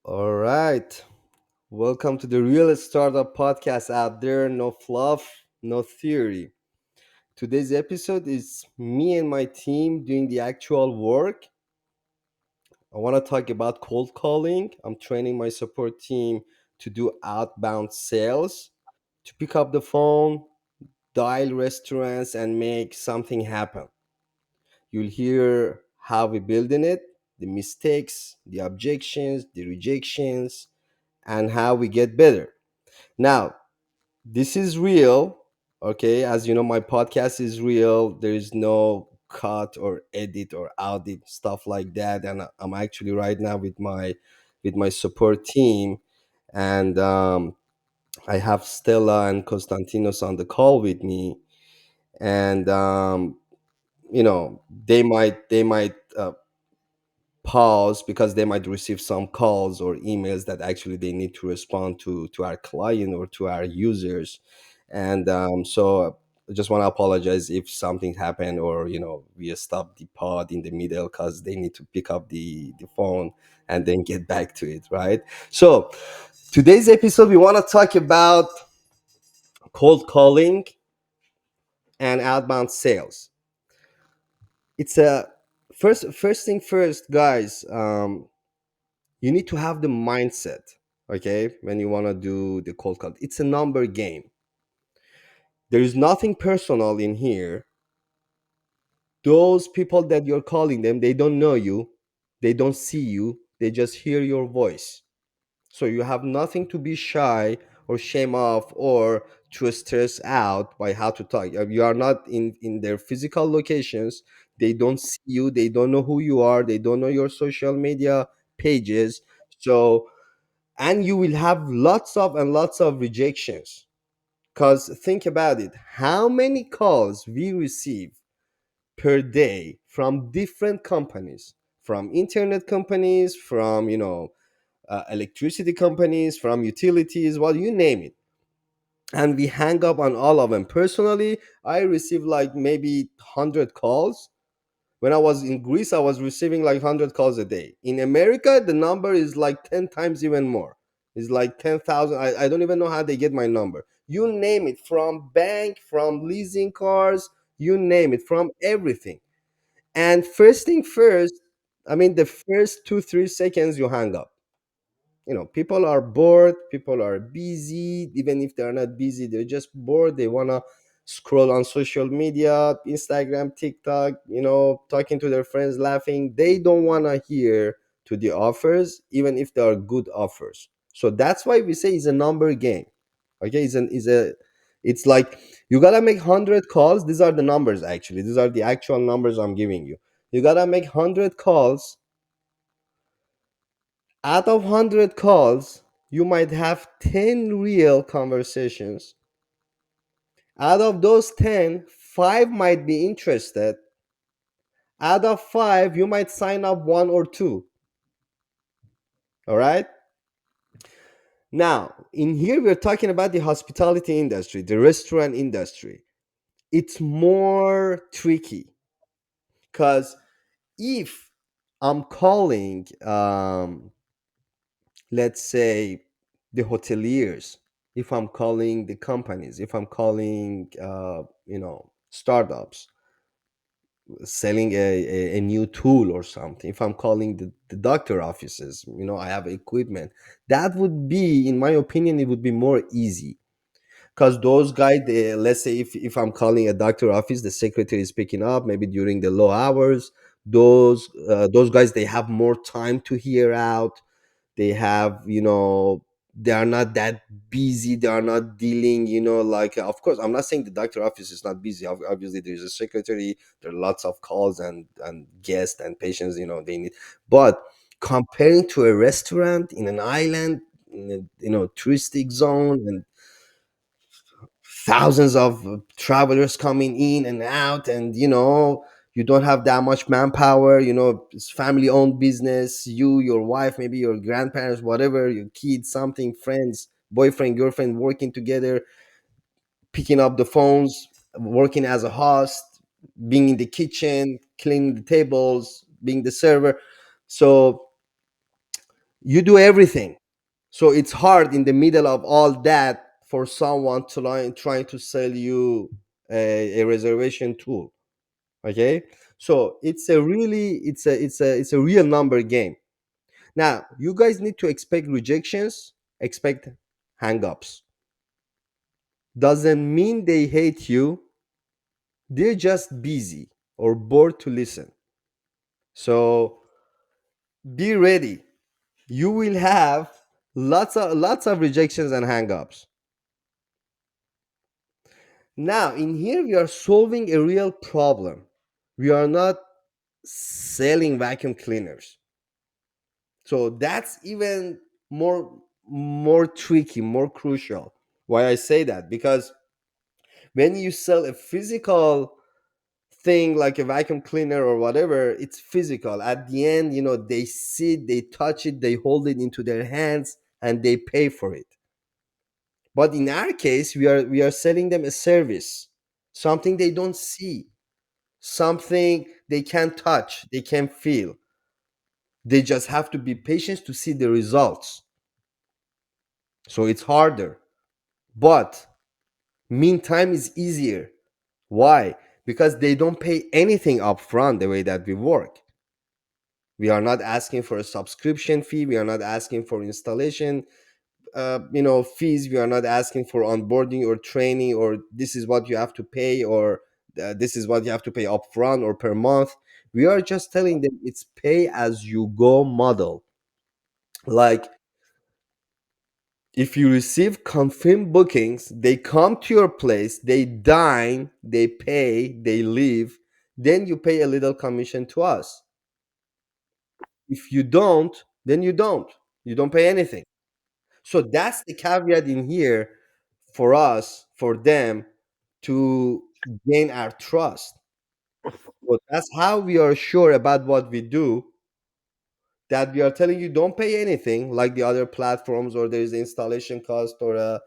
All right. Welcome to the Real Startup Podcast out there. No fluff, no theory. Today's episode is me and my team doing the actual work. I want to talk about cold calling. I'm training my support team to do outbound sales, to pick up the phone, dial restaurants, and make something happen. You'll hear how we building it, the mistakes, the objections, the rejections, and how we get better. Now, this is real. Okay, as you know, my podcast is real. There is no cut or edit or audit stuff like that. And I'm actually right now with my support team, and I have Stella and Konstantinos on the call with me. And they might pause because they might receive some calls or emails that actually they need to respond to our client or to our users. And so I just want to apologize if something happened, or we stop the pod in the middle because they need to pick up the phone and then get back to it, right? So today's episode we want to talk about cold calling and outbound sales. It's a first thing first, guys. You need to have the mindset, okay, when you want to do the cold call. It's a number game. There is nothing personal in here. Those people that you're calling them, they don't know you, they don't see you, they just hear your voice. So you have nothing to be shy or shame of or to stress out by how to talk. You are not in their physical locations. They don't see you, they don't know who you are, they don't know your social media pages. So and you will have lots of and lots of rejections, because think about it, how many calls we receive per day from different companies, from internet companies, from electricity companies, from utilities, well, you name it, and we hang up on all of them. Personally, I receive like maybe 100 calls. When I was in Greece, I was receiving like 100 calls a day. In America, the number is like 10 times even more. It's like 10,000. I don't even know how they get my number. You name it, from bank, from leasing cars, you name it, from everything. And first thing first, I mean, the first 2, 3 seconds you hang up. People are bored, people are busy. Even if they're not busy, they're just bored. They want to scroll on social media, Instagram, TikTok, talking to their friends, laughing. They don't want to hear to the offers, even if they are good offers. So that's why we say it's a number game. Okay, it's like you gotta make 100 calls. These are the numbers, actually, these are the actual numbers I'm giving you. You gotta make 100 calls. Out of 100 calls, you might have 10 real conversations. Out of those 10, 5 might be interested. Out of 5, you might sign up 1 or 2. All right? Now, in here, we're talking about the hospitality industry, the restaurant industry. It's more tricky because if I'm calling, let's say, the hoteliers, if I'm calling the companies, if I'm calling startups selling a new tool or something, if I'm calling the doctor offices, I have equipment, that would be, in my opinion, it would be more easy. Because those guys, let's say, if I'm calling a doctor office, the secretary is picking up maybe during the low hours. Those guys, they have more time to hear out. They have, they are not that busy, they are not dealing, like, of course, I'm not saying the doctor office is not busy. Obviously there's a secretary, there are lots of calls and guests and patients, they need. But comparing to a restaurant in an island, in a touristic zone, and thousands of travelers coming in and out, and you don't have that much manpower. It's family owned business. You, your wife, maybe your grandparents, whatever, your kids, something, friends, boyfriend, girlfriend, working together, picking up the phones, working as a host, being in the kitchen, cleaning the tables, being the server. So You do everything. So it's hard in the middle of all that for someone to trying to sell you a reservation tool. Okay, so it's a real number game. Now you guys need to expect rejections, expect hangups. Doesn't mean they hate you, they're just busy or bored to listen. So be ready. You will have lots of rejections and hangups. Now in here we are solving a real problem. We are not selling vacuum cleaners. So that's even more tricky, more crucial. Why I say that? Because when you sell a physical thing like a vacuum cleaner or whatever, it's physical. At the end, they see it, they touch it, they hold it into their hands, and they pay for it. But in our case, we are selling them a service, something they don't see, something they can't touch, they can't feel. They just have to be patient to see the results. So it's harder. But meantime is easier. Why? Because they don't pay anything up front the way that we work. We are not asking for a subscription fee. We are not asking for installation, fees. We are not asking for onboarding or training, or this is what you have to pay, or this is what you have to pay upfront or per month. We are just telling them it's pay as you go model. Like if you receive confirmed bookings, they come to your place, they dine, they pay, they leave, then you pay a little commission to us. If you don't, then you don't. You don't pay anything. So that's the caveat in here for us, for them to gain our trust. So that's how we are sure about what we do, that we are telling you don't pay anything like the other platforms, or there is installation cost, or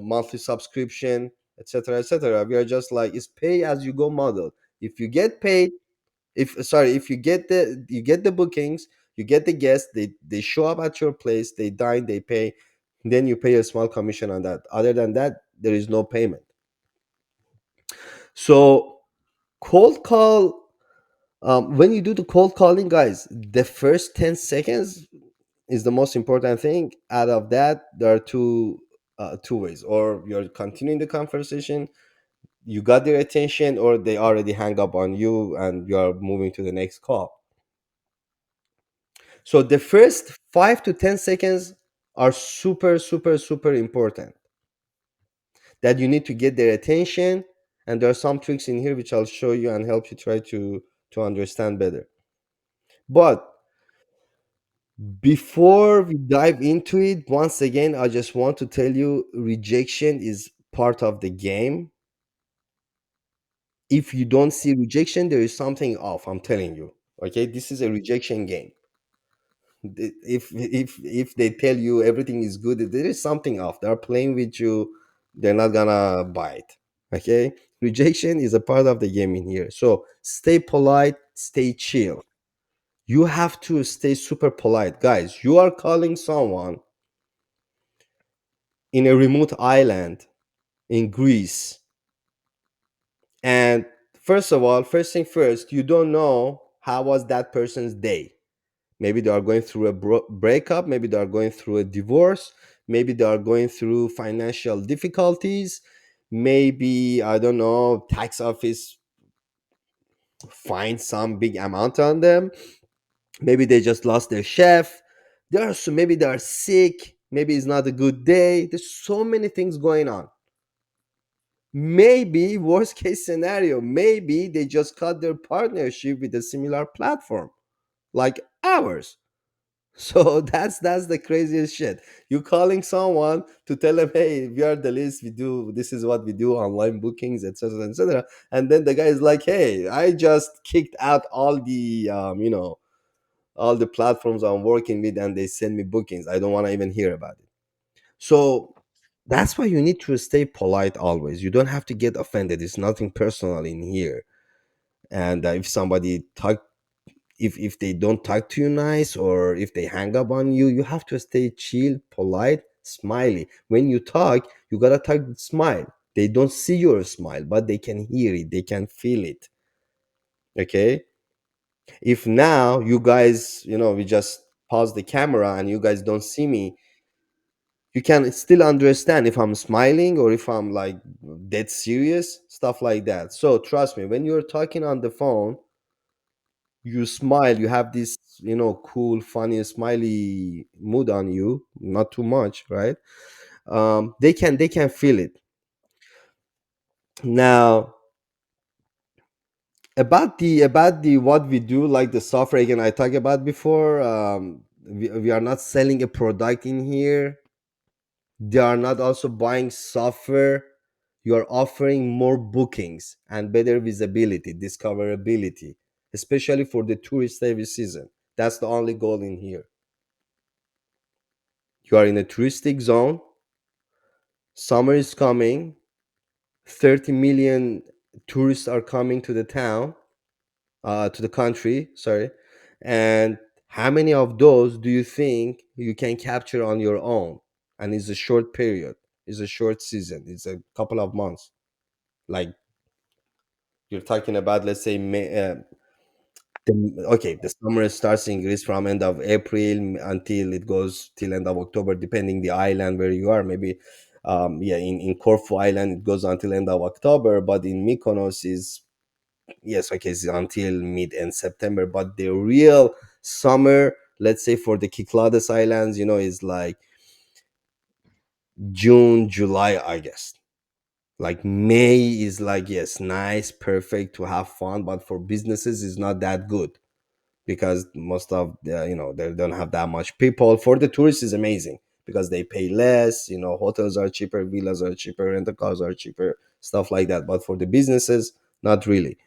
monthly subscription, etc., etc. We are just like it's pay as you go model. If you get paid, if you get the bookings, you get the guests, they show up at your place, they dine, they pay, then you pay a small commission on that. Other than that, there is no payment. So cold call, when you do the cold calling, guys, the first 10 seconds is the most important thing. Out of that, there are two ways: or you're continuing the conversation, you got their attention, or they already hang up on you and you're moving to the next call. So the first 5 to 10 seconds are super, super, super important, that you need to get their attention. And there are some tricks in here which I'll show you and help you try to understand better. But before we dive into it, once again, I just want to tell you rejection is part of the game. If you don't see rejection, there is something off. I'm telling you. Okay, this is a rejection game. If they tell you everything is good, there is something off. They're playing with you. They're not gonna bite. Okay, rejection is a part of the game in here. So stay polite, stay chill. You have to stay super polite, guys. You are calling someone in a remote island in Greece. And first of all, first thing first, you don't know how was that person's day. Maybe they are going through a breakup, maybe they are going through a divorce, maybe they are going through financial difficulties, maybe I don't know, tax office finds some big amount on them, maybe they just lost their chef. Maybe they are sick, maybe it's not a good day. There's so many things going on. Maybe worst case scenario, maybe they just cut their partnership with a similar platform like ours. So that's the craziest shit. You calling someone to tell them, hey, we are the list, we do this is what we do, online bookings, etc., etc. And then the guy is like, hey, I just kicked out all the platforms I'm working with, and they send me bookings. I don't want to even hear about it. So that's why you need to stay polite always. You don't have to get offended. It's nothing personal in here. And if somebody if they don't talk to you nice, or if they hang up on you, you have to stay chill, polite, smiley. When you talk, you gotta talk with smile. They don't see your smile, but they can hear it, they can feel it. Okay. If now you guys, we just pause the camera and you guys don't see me, you can still understand if I'm smiling or if I'm like dead serious, stuff like that. So trust me, when you're talking on the phone, you smile, you have this, cool, funny, smiley mood on you, not too much, right? They can feel it. Now, about the what we do, like the software, again, I talked about before. We are not selling a product in here. They are not also buying software. You are offering more bookings and better visibility, discoverability, especially for the tourist service season. That's the only goal in here. You are in a touristic zone. Summer is coming. 30 million tourists are coming to the town, to the country, sorry. And how many of those do you think you can capture on your own? And it's a short period, it's a short season, it's a couple of months. Like, you're talking about, let's say, okay, the summer starts in Greece from end of April until it goes till end of October, depending the island where you are. Maybe, yeah, in Corfu Island it goes until end of October, but in Mykonos is, yes, okay, it's until mid and September. But the real summer, let's say for the Cyclades Islands, is like June, July, August. Like May is like, yes, nice, perfect to have fun, but for businesses is not that good, because most of the, they don't have that much people. For the tourists is amazing because they pay less, hotels are cheaper, villas are cheaper, rental cars are cheaper, stuff like that. But for the businesses, not really.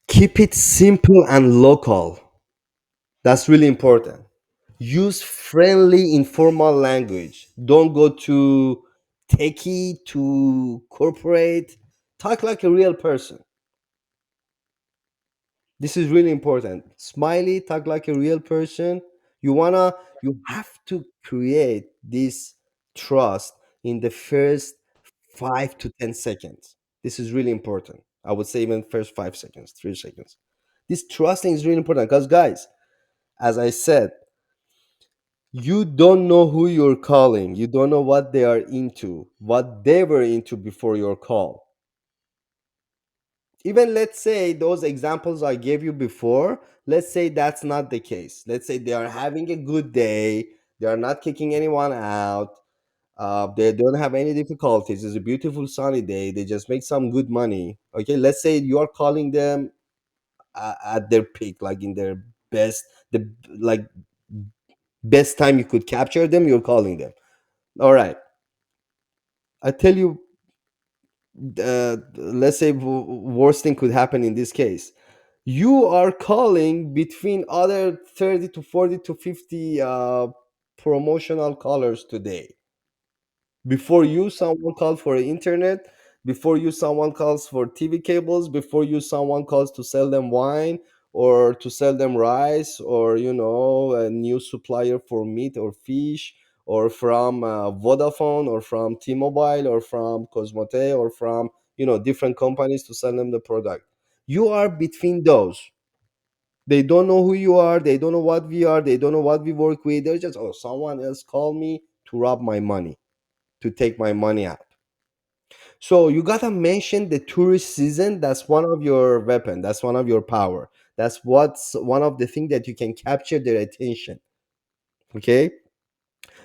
Keep it simple and local. That's really important. Use friendly informal language. Don't go to techie, to corporate. Talk like a real person. This is really important. Smiley, talk like a real person. You have to create this trust in the first 5 to 10 seconds. This is really important. I would say even first 5 seconds, 3 seconds. This trusting is really important because, guys, as I said, you don't know who you're calling. You don't know what they are into, what they were into before your call. Even let's say those examples I gave you before, let's say that's not the case. Let's say they are having a good day, they are not kicking anyone out, they don't have any difficulties, it's a beautiful sunny day, they just make some good money. Okay, let's say you are calling them at their peak, like in their best, the like best time you could capture them, you're calling them. All right, I tell you, let's say worst thing could happen in this case. You are calling between other 30 to 40 to 50 promotional callers today. Before you, someone called for internet. Before you, someone calls for TV cables. Before you, someone calls to sell them wine or to sell them rice, or a new supplier for meat or fish, or from Vodafone, or from T-Mobile, or from Cosmote, or from different companies to sell them the product. You are between those. They don't know who you are. They don't know what we are. They don't know what we work with. They're just, oh, someone else called me to rob my money, to take my money out. So you gotta mention the tourist season. That's one of your weapon. That's one of your power. That's what's one of the things that you can capture their attention. Okay,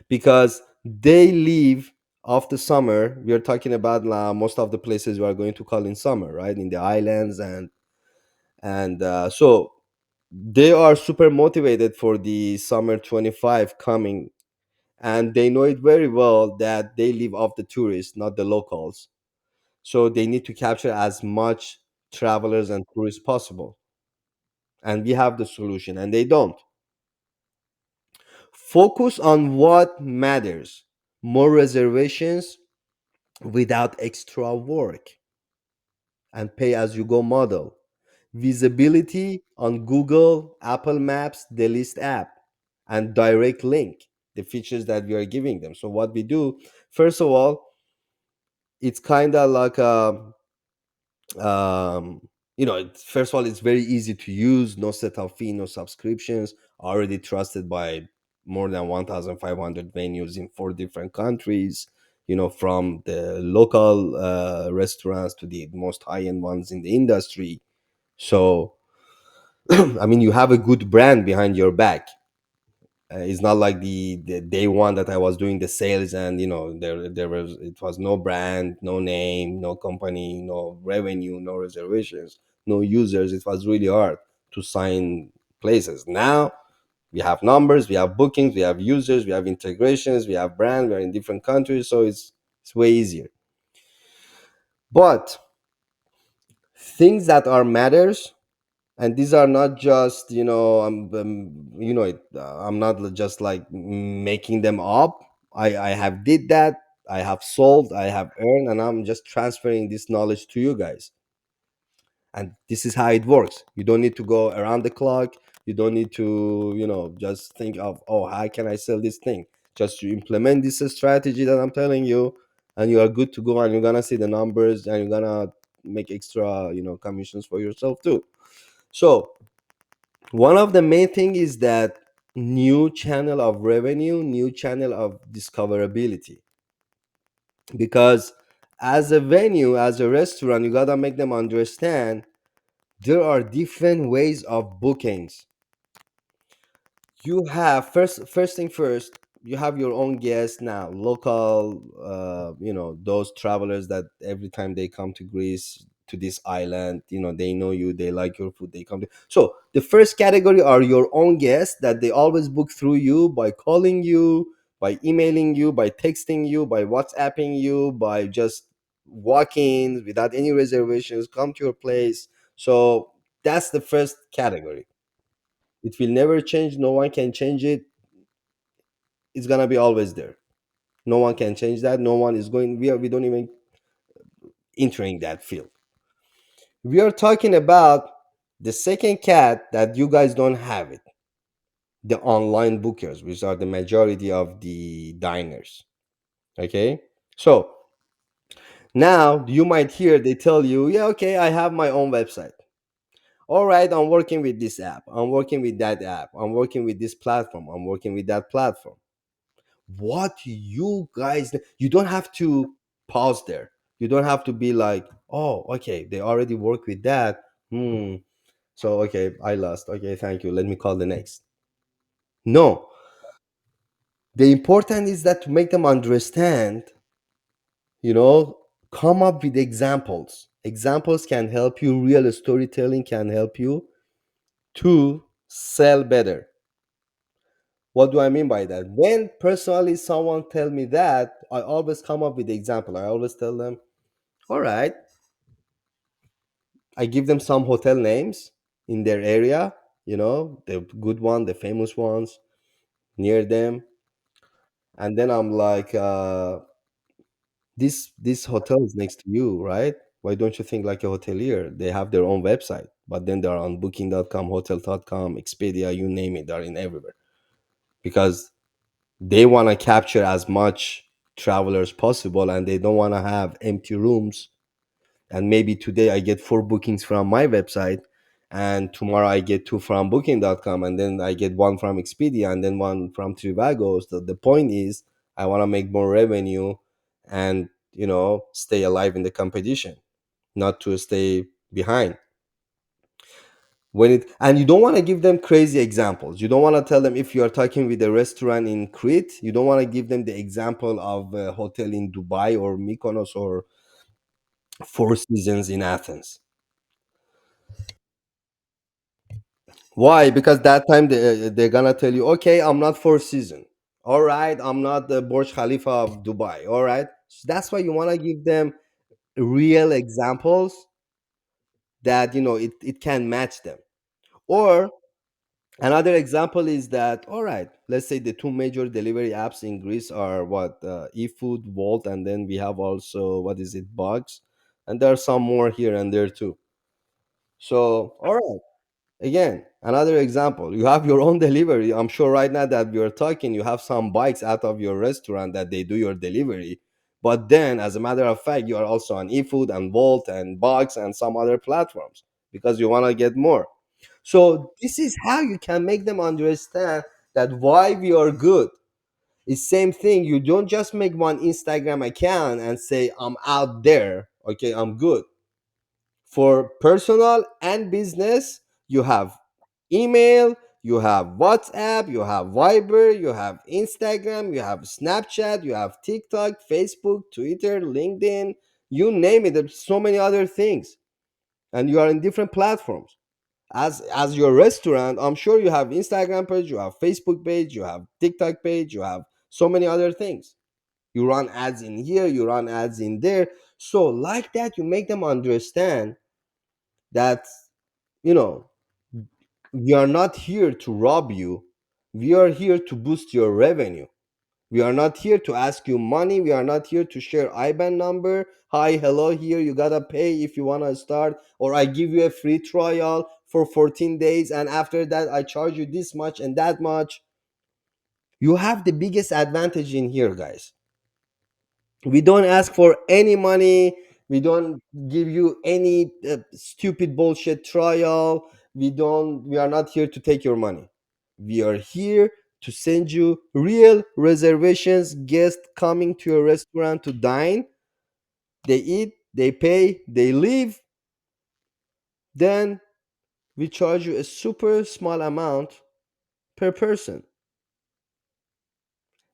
because they leave after summer. We are talking about most of the places we are going to call in summer, right? In the islands, and so they are super motivated for the summer 25 coming, and they know it very well that they live off the tourists, not the locals. So they need to capture as much travelers and tourists possible, and we have the solution, and they don't. Focus on what matters. More reservations without extra work, and pay as you go model. visibility on Google, Apple Maps, the List app, and direct link, the features that we are giving them. So what we do, first of all, it's kind of like a first of all, it's very easy to use, no setup fee, no subscriptions, already trusted by more than 1500 venues in 4 different countries, from the local restaurants to the most high-end ones in the industry. So I mean, you have a good brand behind your back. It's not like the day one that I was doing the sales, and there was, it was no brand, no name, no company, no revenue, no reservations, no users. It was really hard to sign places. Now we have numbers, we have bookings, we have users, we have integrations, we have brand, we're in different countries, so it's way easier. But things that are matters, and these are not just, I'm not just like making them up. I have did that, I have solved, I have earned, and I'm just transferring this knowledge to you guys. And this is how it works. You don't need to go around the clock. You don't need to, just think of, oh, how can I sell this thing? Just you implement this strategy that I'm telling you, and you are good to go, and you're gonna see the numbers, and you're gonna make extra, commissions for yourself too. So one of the main thing is that new channel of revenue, new channel of discoverability. Because as a venue, as a restaurant, you gotta make them understand there are different ways of bookings. You have, first thing first, you have your own guests now, local, those travelers that every time they come to Greece, to this island, they know you, they like your food, they come to. So the first category are your own guests that they always book through you by calling you, by emailing you, by texting you, by WhatsApping you, by just walk-ins without any reservations, come to your place. So that's the first category. It will never change. No one can change it. It's gonna be always there. No one can change that. No one is going. We don't even entering that field. We are talking about the second cat that you guys don't have it. The online bookers, which are the majority of the diners. Okay, so now you might hear they tell you, yeah, okay, I have my own website. All right, I'm working with this app. I'm working with that app. I'm working with this platform. I'm working with that platform. What you guys, you don't have to pause there. You don't have to be like, oh, okay, they already work with that. So okay, I lost. Okay, thank you, let me call the next. No, the important is that to make them understand, you know come up with examples. Examples can help you, real storytelling can help you to sell better. What do I mean by that? When personally someone tell me that, I always come up with the example. I always tell them, all right, I give them some hotel names in their area, the good one, the famous ones near them. And then I'm like, this hotel is next to you, right? Why don't you think like a hotelier? They have their own website, but then they're on booking.com, hotel.com, Expedia, you name it, they're in everywhere. Because they want to capture as much travelers possible, and they don't want to have empty rooms. And maybe today I get 4 bookings from my website, and tomorrow I get 2 from booking.com, and then I get 1 from Expedia, and then 1 from Trivago. So the point is, I want to make more revenue, and stay alive in the competition, not to stay behind. And you don't want to give them crazy examples. You don't want to tell them, if you are talking with a restaurant in Crete, you don't want to give them the example of a hotel in Dubai or Mykonos or Four Seasons in Athens. Why? Because that time they're gonna tell you, okay, I'm not Four Season. All right, I'm not the Burj Khalifa of Dubai. All right, so that's why you want to give them real examples that it can match them. Or another example is that, all right, let's say the 2 major delivery apps in Greece are what, eFood, Volt, and then we have also, what is it, Bugs, and there are some more here and there too. So all right, again, another example. You have your own delivery. I'm sure right now that we're talking, you have some bikes out of your restaurant that they do your delivery. But then, as a matter of fact, you are also on eFood and Volt and Box and some other platforms because you want to get more. So this is how you can make them understand that why we are good. It's same thing. You don't just make one Instagram account and say I'm out there. Okay, I'm good. For personal and business, you have email, you have WhatsApp, you have Viber, you have Instagram, you have Snapchat, you have TikTok, Facebook, Twitter, LinkedIn, you name it. There's so many other things. And you are in different platforms. As your restaurant, I'm sure you have Instagram page, you have Facebook page, you have TikTok page, you have so many other things. You run ads in here, you run ads in there. So like that, you make them understand that, you know, we are not here to rob you. We are here to boost your revenue. We are not here to ask you money. We are not here to share IBAN number. Hi, hello, here you gotta pay if you wanna start, or I give you a free trial for 14 days, and after that I charge you this much and that much. You have the biggest advantage in here, guys. We don't ask for any money. We don't give you any stupid bullshit trial. We are not here to take your money. We are here to send you real reservations, guests coming to your restaurant to dine. They eat, they pay, they leave. Then we charge you a super small amount per person.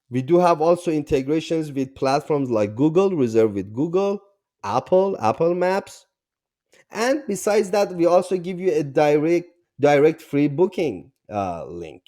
We do have also integrations with platforms like Google, Reserve with Google, Apple Maps. And besides that, we also give you a direct free booking link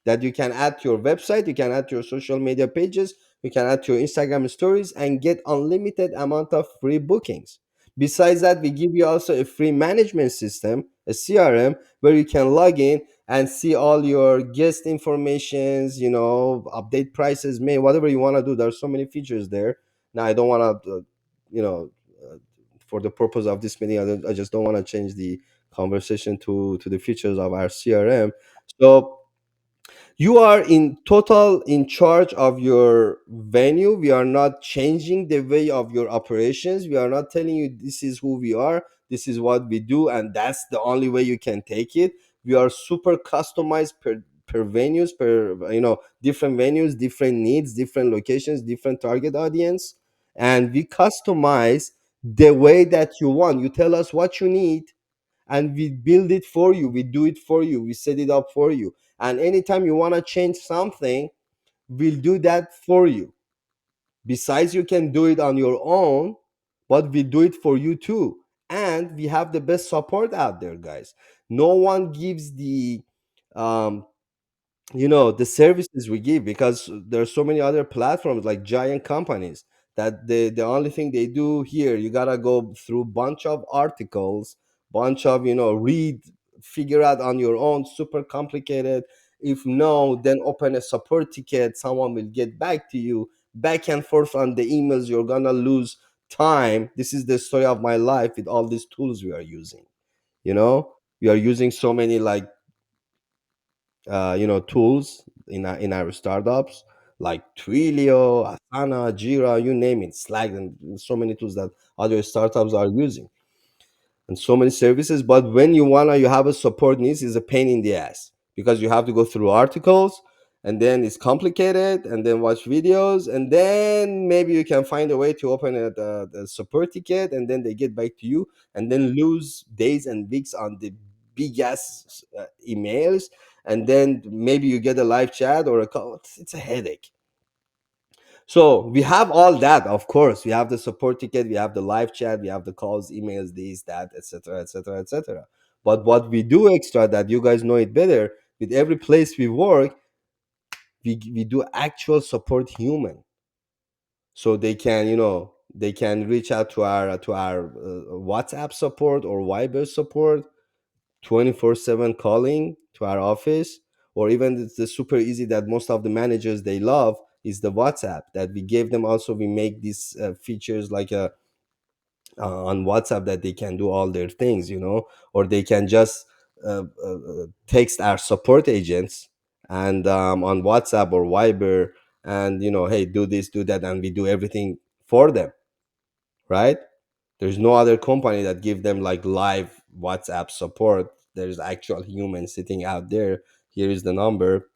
that you can add to your website, you can add to your social media pages, you can add to your Instagram stories and get unlimited amount of free bookings. Besides that, we give you also a free management system, a CRM, where you can log in and see all your guest informations, update prices, may whatever you want to do. There's so many features there. Now I don't want to you know uh, for the purpose of this meeting, I just don't want to change the conversation to the features of our CRM. So you are in total in charge of your venue. We are not changing the way of your operations. We are not telling you this is who we are, this is what we do, and that's the only way you can take it. We are super customized per venues, per different venues, different needs, different locations, different target audience, and we customize the way that you want. You tell us what you need, and we build it for you, we do it for you, we set it up for you. And anytime you want to change something, we'll do that for you. Besides, you can do it on your own, but we do it for you too. And we have the best support out there, guys. No one gives um, the services we give, because there are so many other platforms like giant companies that the only thing they do here, you gotta go through bunch of articles, bunch of read, figure out on your own, super complicated. If no, then open a support ticket, someone will get back to you, back and forth on the emails. You're gonna lose time. This is the story of my life with all these tools we are using. We are using so many like tools in our startups, like Twilio, Asana, Jira, you name it, Slack, and so many tools that other startups are using, and so many services. But when you have a support needs, is a pain in the ass, because you have to go through articles, and then it's complicated, and then watch videos, and then maybe you can find a way to open the support ticket, and then they get back to you, and then lose days and weeks on the big ass emails, and then maybe you get a live chat or a call. It's a headache. So we have all that. Of course, we have the support ticket, we have the live chat, we have the calls, emails, this, that, etc., etc., etc. But what we do extra, that you guys know it better, with every place we work, we do actual support human, so they can reach out to our WhatsApp support or Viber support, 24/7 calling to our office. Or even the super easy that most of the managers they love is the WhatsApp that we gave them. Also, we make these features like a on WhatsApp that they can do all their things, or they can just text our support agents and on WhatsApp or Viber, and hey, do this, do that, and we do everything for them, right? There's no other company that give them like live WhatsApp support. There's actual humans sitting out there. Here is the number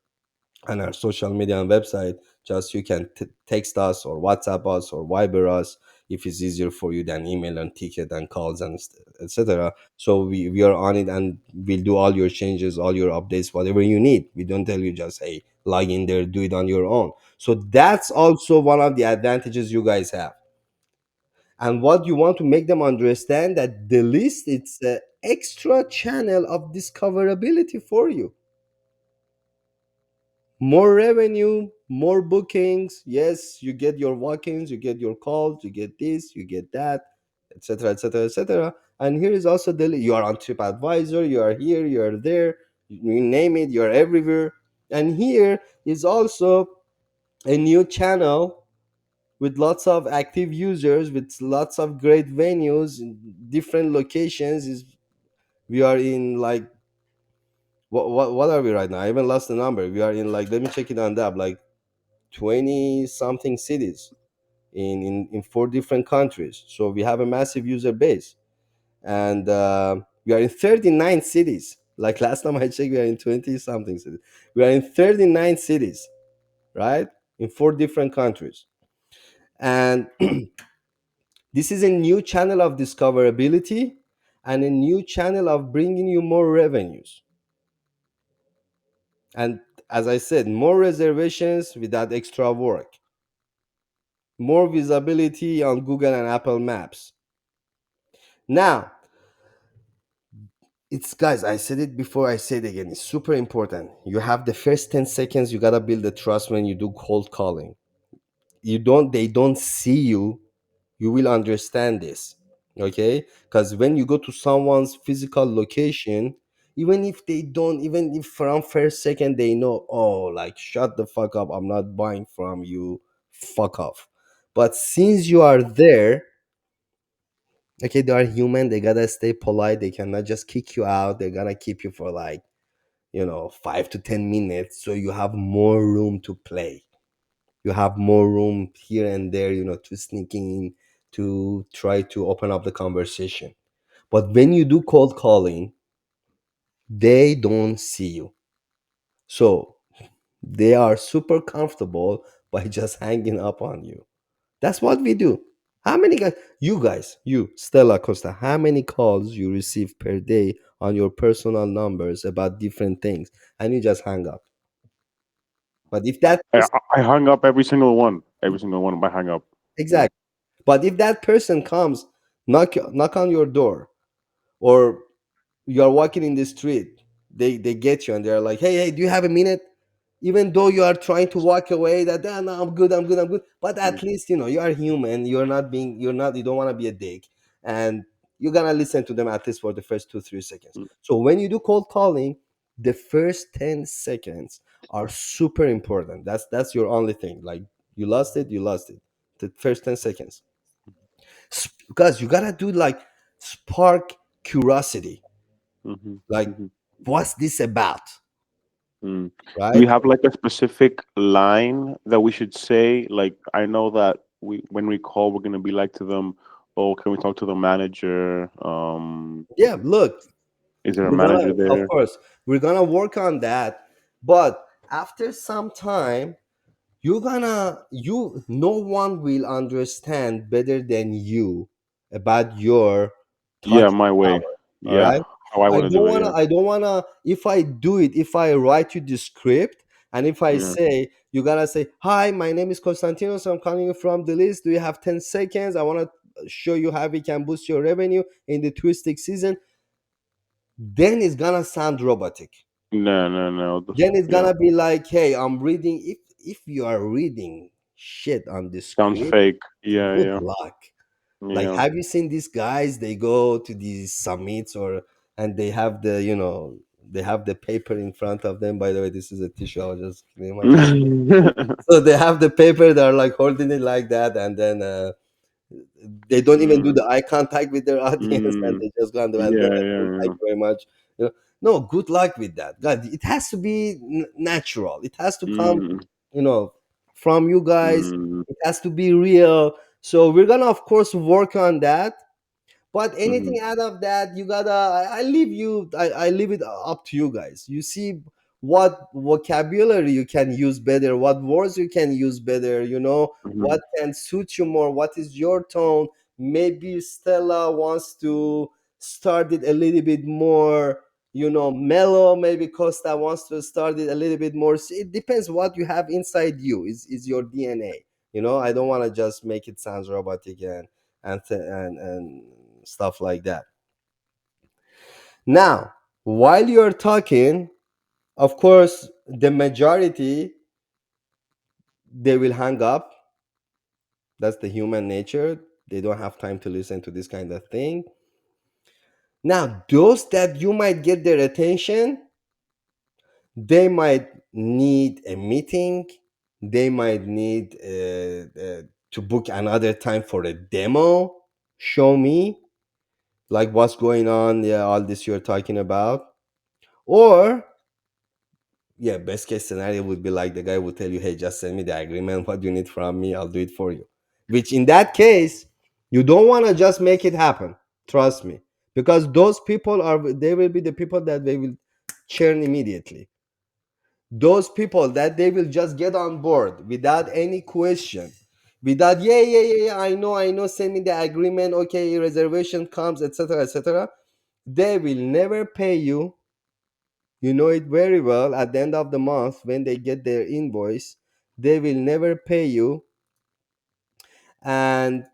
on our social media and website. Just you can text us or WhatsApp us or Viber us if it's easier for you than email and ticket and calls and etc. So we are on it, and we'll do all your changes, all your updates, whatever you need. We don't tell you just, hey, log in there, do it on your own. So that's also one of the advantages you guys have. And what you want to make them understand, that the list, it's an extra channel of discoverability for you. More revenue, more bookings. Yes, you get your walk-ins, you get your calls, you get this, you get that, etc., etc., etc. And here is also you are on TripAdvisor, you are here, you are there, you name it, you are everywhere. And here is also a new channel with lots of active users, with lots of great venues in different locations. Is We are in like, what are we right now? I even lost the number. We are in like, let me check it on the app, like 20 something cities in four different countries. So we have a massive user base, and we are in 39 cities. Like last time I checked, we are in 20 something cities. We are in 39 cities, right? In four different countries. And this is a new channel of discoverability and a new channel of bringing you more revenues. And as I said, more reservations without extra work, more visibility on Google and Apple Maps. Now, it's, guys, I said it before, I say it again. It's super important. You have the first 10 seconds, you got to build the trust when you do cold calling. They don't see you, you will understand this, okay? Because when you go to someone's physical location, even if they don't, even if from first second they know, oh, like, shut the fuck up, I'm not buying from you, fuck off. But since you are there, okay, they are human, they gotta stay polite, they cannot just kick you out, they're gonna keep you for like 5 to 10 minutes, so you have more room to play. You have more room here and there, to sneak in, to try to open up the conversation. But when you do cold calling, they don't see you. So they are super comfortable by just hanging up on you. That's what we do. How many guys, you, Stella Costa, how many calls you receive per day on your personal numbers about different things, and you just hang up? But if that I, person, I hung up every single one. Every single one. I hung up. Yeah. exactly. But if that person comes, knock on your door, or you are walking in the street, they get you and they're like, hey, do you have a minute? Even though you are trying to walk away, that, "Ah, no, I'm good, I'm good, I'm good," but Mm, at least you are human. You don't want to be a dick, and you're gonna listen to them at least for the first 2 3 seconds. mm, So when you do cold calling, the first 10 seconds are super important. That's your only thing. Like, you lost it, the first 10 seconds. Because you gotta do like, spark curiosity, mhm, like, mhm, what's this about, mm. Do we right? have like a specific line that we should say? Like, I know that we when we call, we're gonna be like to them, "Oh, can we talk to the manager? Yeah, look, Is there a we're gonna, manager of there?" course, we're gonna work on that. But after some time, no one will understand better than you about your Yeah, touch my way. power. All Yeah, right. how I I want to don't do it. wanna Yeah, I don't wanna if I do it, if I write you the script, and if I yeah. say, you gotta say, "Hi, my name is Konstantinos, I'm calling you from the list. Do you have 10 seconds? I wanna show you how we can boost your revenue in the touristic season." Then it's gonna sound robotic. No, no, no. Then it's Yeah, gonna be like, "Hey, I'm reading." If you are reading shit on the sounds script, fake. Yeah, good yeah, luck. Like, yeah. have you seen these guys? They go to these summits, and they have they have the paper in front of them. By the way, this is a tissue. I was just cleaning my throat. So they have the paper. They're like holding it like that, and then They don't even do Mm. the eye contact with their audience, and Mm. they just go on the and Yeah, then thank yeah, you very much. No, good luck with that. God, it has to be natural. It has to yeah. come, you know, from you guys. Mm. It has to be real. So we're gonna, of course, work on that. But Mhm. anything out of that, you gotta. I leave you. I leave it up to you guys. You see what vocabulary you can use better, what words you can use better. Mhm. What can suit you more. What is your tone? Maybe Stella wants to start it a little bit more. Mellow. Maybe Costa wants to start it a little bit more. So it depends what you have inside you. Is your DNA. I don't want to just make it sound robotic and stuff like that. Now, while you're talking, of course, the majority they will hang up. That's the human nature. They don't have time to listen to this kind of thing. Now, those that you might get their attention, they might need a meeting. They might need to book another time for a demo. Show me like what's going on. Yeah, all this you're talking about. Or yeah, best case scenario would be like the guy would tell you, hey, just send me the agreement, what you need from me, I'll do it for you. Which in that case, you don't want to just make it happen. Trust me. Because those people they will be the people that they will churn immediately. Those people that they will just get on board without any question. Without, yeah, yeah, yeah, yeah, I know, send me the agreement, okay, reservation comes, etc., etc. They will never pay you. You know it very well. At the end of the month, when they get their invoice, they will never pay you, and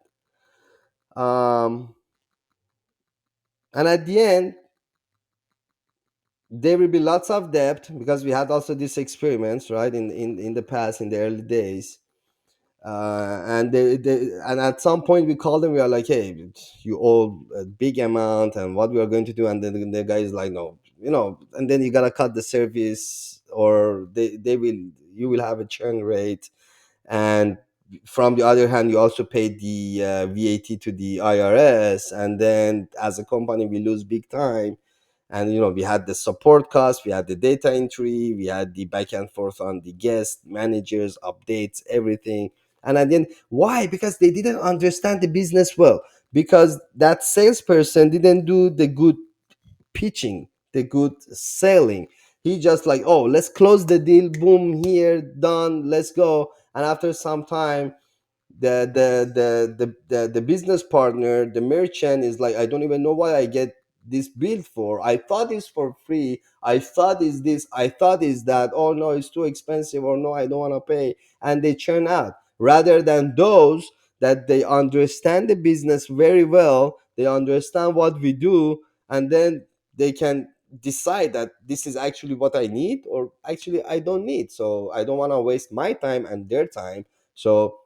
um, and at the end, there will be lots of debt because we had also these experiments, right? In the past, in the early days, and and at some point we called them. We are like, hey, you owe a big amount, and what we are going to do? And then the guy is like, no, and then you gotta cut the service, or they will you will have a churn rate. And from the other hand, you also pay the VAT to the IRS, and then as a company we lose big time. And we had the support costs, we had the data entry, we had the back and forth on the guest managers, updates, everything. And at the end, why? Because they didn't understand the business well, because that salesperson didn't do the good pitching, the good selling. He just like, oh, let's close the deal, boom, here, done, let's go. And after some time, the business partner, the merchant, is like, I don't even know what I get this bill for. I thought it's for free. I thought is this. I thought is that. Oh no, it's too expensive. Or no, I don't want to pay. And they churn out rather than those that they understand the business very well. They understand what we do, and then they can decide that this is actually what I need, or actually I don't need. So I don't want to waste my time and their time. So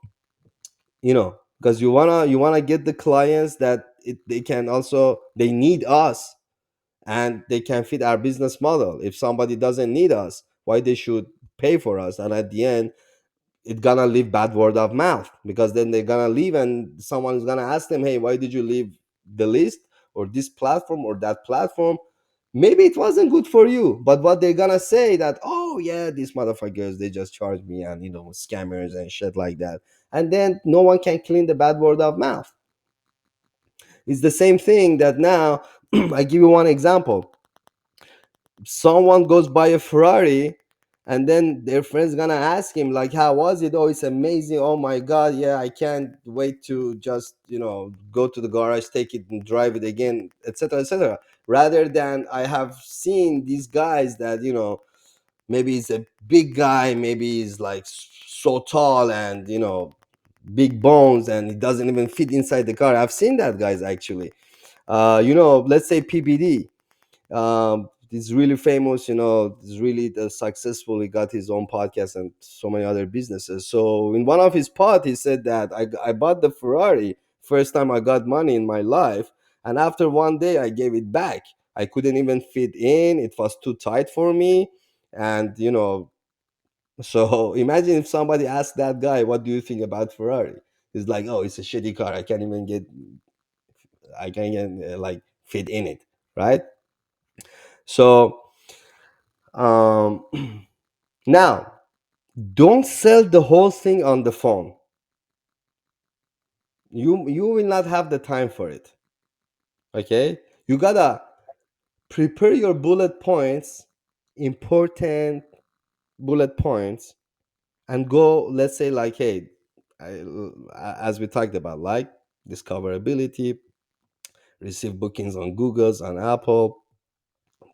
because you wanna get the clients that they can also, they need us, and they can fit our business model. If somebody doesn't need us, why they should pay for us? And at the end, it's gonna leave bad word of mouth, because then they're gonna leave and someone is gonna ask them, hey, why did you leave the list, or this platform or that platform? Maybe it wasn't good for you, but what they're gonna say that, oh yeah, these motherfuckers, they just charge me, and scammers and shit like that. And then no one can clean the bad word of mouth. It's the same thing that now I give you one example. Someone goes buy a Ferrari, and then their friend's gonna ask him like, how was it? Oh, it's amazing. Oh my god, yeah, I can't wait to just go to the garage, take it and drive it again, etc., etc. Rather than, I have seen these guys that maybe he's a big guy, maybe he's like so tall, and big bones, and he doesn't even fit inside the car. I've seen that guys actually. Let's say PBD. He's really famous, he's really successful. He got his own podcast and so many other businesses. So in one of his pod, he said that I bought the Ferrari first time I got money in my life, and after one day I gave it back. I couldn't even fit in, it was too tight for me. And so imagine if somebody asked that guy, what do you think about Ferrari? It's like, oh, it's a shitty car. I can't even like fit in it, right? So um, now, don't sell the whole thing on the phone. You will not have the time for it. Okay, you gotta prepare your bullet points, important bullet points, and go. Let's say like, hey, I, as we talked about, like discoverability, receive bookings on Google's, on Apple,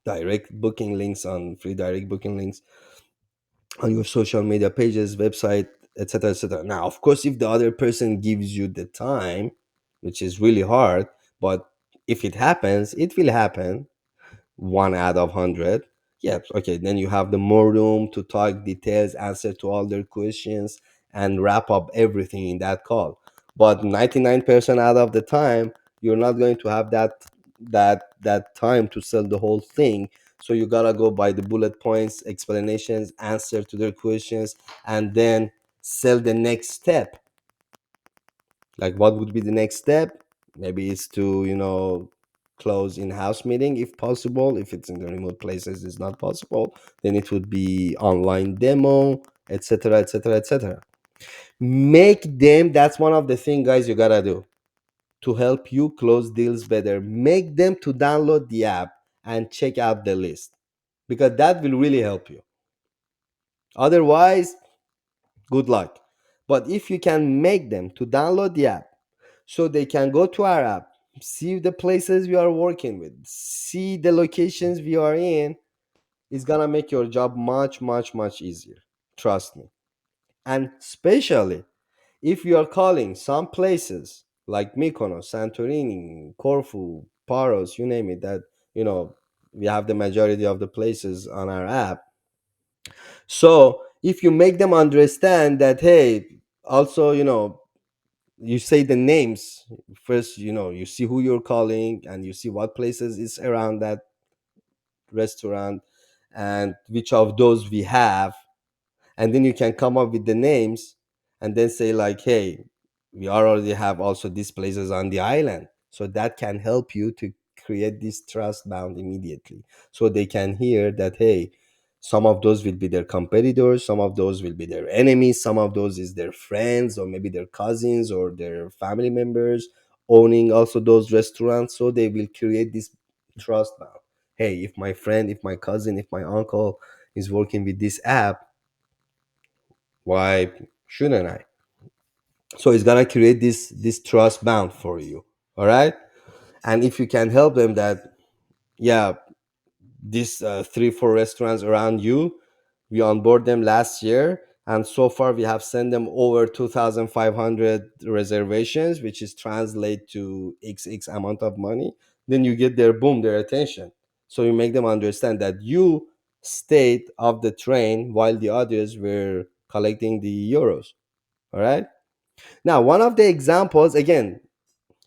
direct booking links on free direct booking links on your social media pages, website, etc., etc. Now, of course, if the other person gives you the time, which is really hard, but if it happens, it will happen. One out of 100. Yes, okay, then you have the more room to talk details, answer to all their questions, and wrap up everything in that call. But 99% out of the time, you're not going to have that time to sell the whole thing. So you gotta go by the bullet points, explanations, answer to their questions, and then sell the next step. Like, what would be the next step? Maybe it's to, close in-house meeting if possible. If it's in the remote places, it's not possible. Then it would be online demo, etc., etc., etc. Make them. That's one of the things, guys, you gotta do to help you close deals better. Make them to download the app and check out the list, because that will really help you. Otherwise, good luck. But if you can make them to download the app, so they can go to our app, see the places we are working with, see the locations we are in, it's gonna make your job much, much, much easier. Trust me. And especially if you are calling some places like Mykonos, Santorini, Corfu, Paros, you name it, that, you know, we have the majority of the places on our app. So if you make them understand that, hey, also, you say the names first, you see who you're calling, and you see what places is around that restaurant and which of those we have, and then you can come up with the names, and then say like, hey, we already have also these places on the island. So that can help you to create this trust bound immediately, so they can hear that, hey, some of those will be their competitors, some of those will be their enemies, some of those is their friends or maybe their cousins or their family members owning also those restaurants. So they will create this trust bound. Hey, if my friend, if my cousin, if my uncle is working with this app, why shouldn't I? So it's gonna create this trust bound for you. All right. And if you can help them that, yeah, these 3 4 restaurants around you, we onboard them last year, and so far we have sent them over 2,500 reservations, which is translate to x amount of money. Then you get their, boom, their attention. So you make them understand that you stayed off the train while the others were collecting the euros. All right. Now, one of the examples, again,